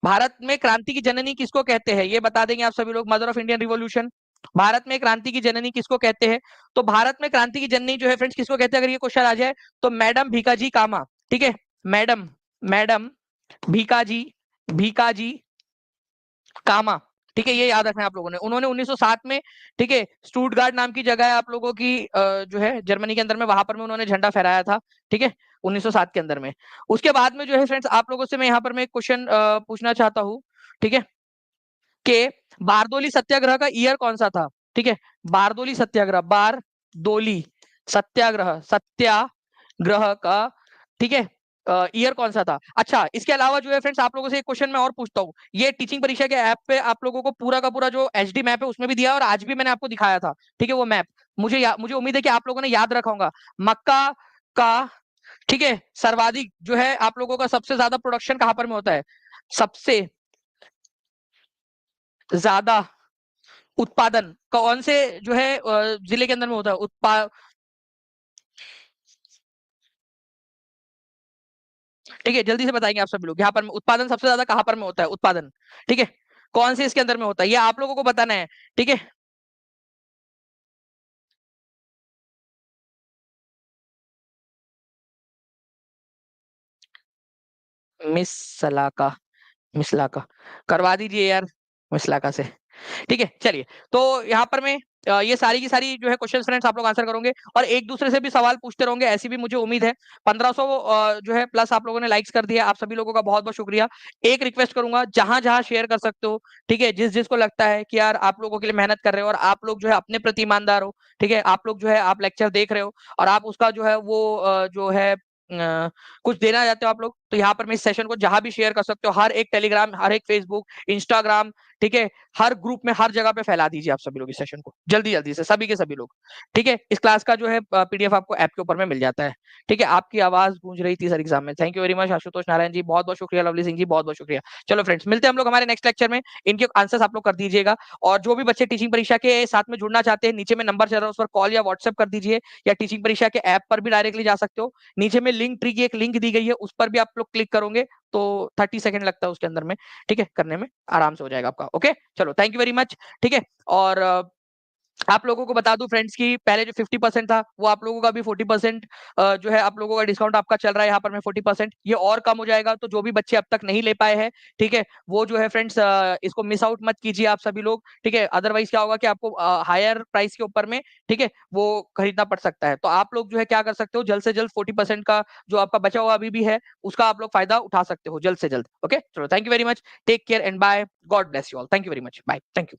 भारत में क्रांति की जननी किसको कहते हैं, ये बता देंगे आप सभी लोग। Mother of Indian revolution, Bharat में क्रांति की जननी किसको कहते हैं? तो भारत में क्रांति की जननी जो है फ्रेंड्स किसको कहते हैं, अगर ये क्वेश्चन आ जाए तो मैडम भीकाजी कामा, ठीक है, मैडम, मैडम भीकाजी, भीकाजी कामा, ठीक है। ये याद रखना है आप लोगों ने। उन्होंने 1907 में, ठीक है, स्टूटगार्ट नाम की जगह है आप लोगों की जो है जर्मनी के अंदर में, वहां पर में उन्होंने झंडा फहराया था, ठीक है, 1907 के अंदर में। उसके बाद में जो है फ्रेंड्स आप लोगों से मैं यहाँ पर मैं क्वेश्चन पूछना चाहता हूँ, ठीक है, कि बारदोली सत्याग्रह का ईयर कौन सा था? ठीक है, बारदोली सत्याग्रह, बारदोली सत्याग्रह, सत्याग्रह का, ठीक है, ईयर कौन सा था? अच्छा, इसके अलावा जो है फ्रेंड्स आप लोगों से एक क्वेश्चन मैं और पूछता हूँ। ये टीचिंग परीक्षा के ऐप पे आप लोगों को पूरा का पूरा जो एचडी मैप है उसमें भी दिया है, और आज भी मैंने आपको दिखाया था, ठीक है, वो मैप। मुझे उम्मीद है कि आप लोगों ने याद रखा होगा। मक्का का, ठीक है, सर्वाधिक जो है आप लोगों का सबसे ज्यादा प्रोडक्शन कहां पर में होता है? सबसे ज्यादा उत्पादन कौन से जो है जिले के अंदर में होता है? ठीक है, जल्दी से बताएंगे आप सभी लोग। यहाँ पर उत्पादन सबसे ज्यादा कहां पर में होता है? उत्पादन, ठीक है, कौन से इसके अंदर में होता है, ये आप लोगों को बताना है, ठीक है। मिस सलाका, मिसलाका करवा दीजिए यार, मिसलाका से, ठीक है। चलिए, तो यहाँ पर मैं ये सारी की सारी जो है क्वेश्चन फ्रेंड्स आप लोग आंसर करोगे, और एक दूसरे से भी सवाल पूछते रहोगे, ऐसी भी मुझे उम्मीद है। 1500 जो है प्लस आप लोगों ने लाइक्स कर दिया, आप सभी लोगों का बहुत बहुत शुक्रिया। एक रिक्वेस्ट करूंगा, जहां जहां शेयर कर सकते हो, ठीक है, जिस जिसको लगता है कि यार आप लोगों के लिए मेहनत कर रहे हो, और आप लोग जो है अपने प्रति ईमानदार हो, ठीक है, आप लोग जो है आप लेक्चर देख रहे हो, और आप उसका जो है वो जो है कुछ देना चाहते हो आप लोग, तो यहाँ पर मैं इस सेशन को जहां भी शेयर कर सकते हो, हर एक टेलीग्राम, हर एक फेसबुक, इंस्टाग्राम, ठीक है, हर ग्रुप में हर जगह पे फैला दीजिए आप सभी लोग इस सेशन को जल्दी जल्दी से, सभी के सभी लोग। ठीक है, इस क्लास का जो है पीडीएफ आपको ऐप के ऊपर में मिल जाता है। ठीक है, आपकी आवाज गूंज रही थी सर एग्जाम में। Thank you very much Ashutosh Narayan ji, बहुत बहुत शुक्रिया। लवली सिंह जी, बहुत बहुत शुक्रिया। चलो फ्रेंड्स, मिलते हैं हम लोग हमारे नेक्स्ट लेक्चर में। इनके आंसर्स आप लोग कर दीजिएगा, और जो भी बच्चे टीचिंग परीक्षा के साथ में जुड़ना चाहते हैं, नीचे में नंबर चल रहा है, उस पर कॉल या व्हाट्सएप कर दीजिए, या टीचिंग परीक्षा के ऐप पर भी डायरेक्टली जा सकते हो। नीचे में लिंक ट्री की एक लिंक दी गई है, उस पर भी आप लोग क्लिक करोगे तो 30 सेकंड लगता है उसके अंदर में, ठीक है, करने में आराम से हो जाएगा आपका। ओके, चलो थैंक यू वेरी मच। ठीक है, और आप लोगों को बता दूं फ्रेंड्स की पहले जो 50% था वो आप लोगों का भी 40% जो है आप लोगों का डिस्काउंट आपका चल रहा है यहाँ पर में 40%, ये और कम हो जाएगा। तो जो भी बच्चे अब तक नहीं ले पाए हैं, ठीक है, वो जो है फ्रेंड्स इसको मिस आउट मत कीजिए आप सभी लोग। ठीक है, अदरवाइज क्या होगा कि आपको हायर प्राइस के ऊपर में, ठीक है, वो खरीदना पड़ सकता है। तो आप लोग जो है क्या कर सकते हो, जल्द से जल्द 40% का जो आपका बचा हुआ अभी भी है उसका आप लोग फायदा उठा सकते हो जल्द से जल्द। ओके, चलो thank you very much, take care and bye, God bless you all, thank you very much, bye, thank you.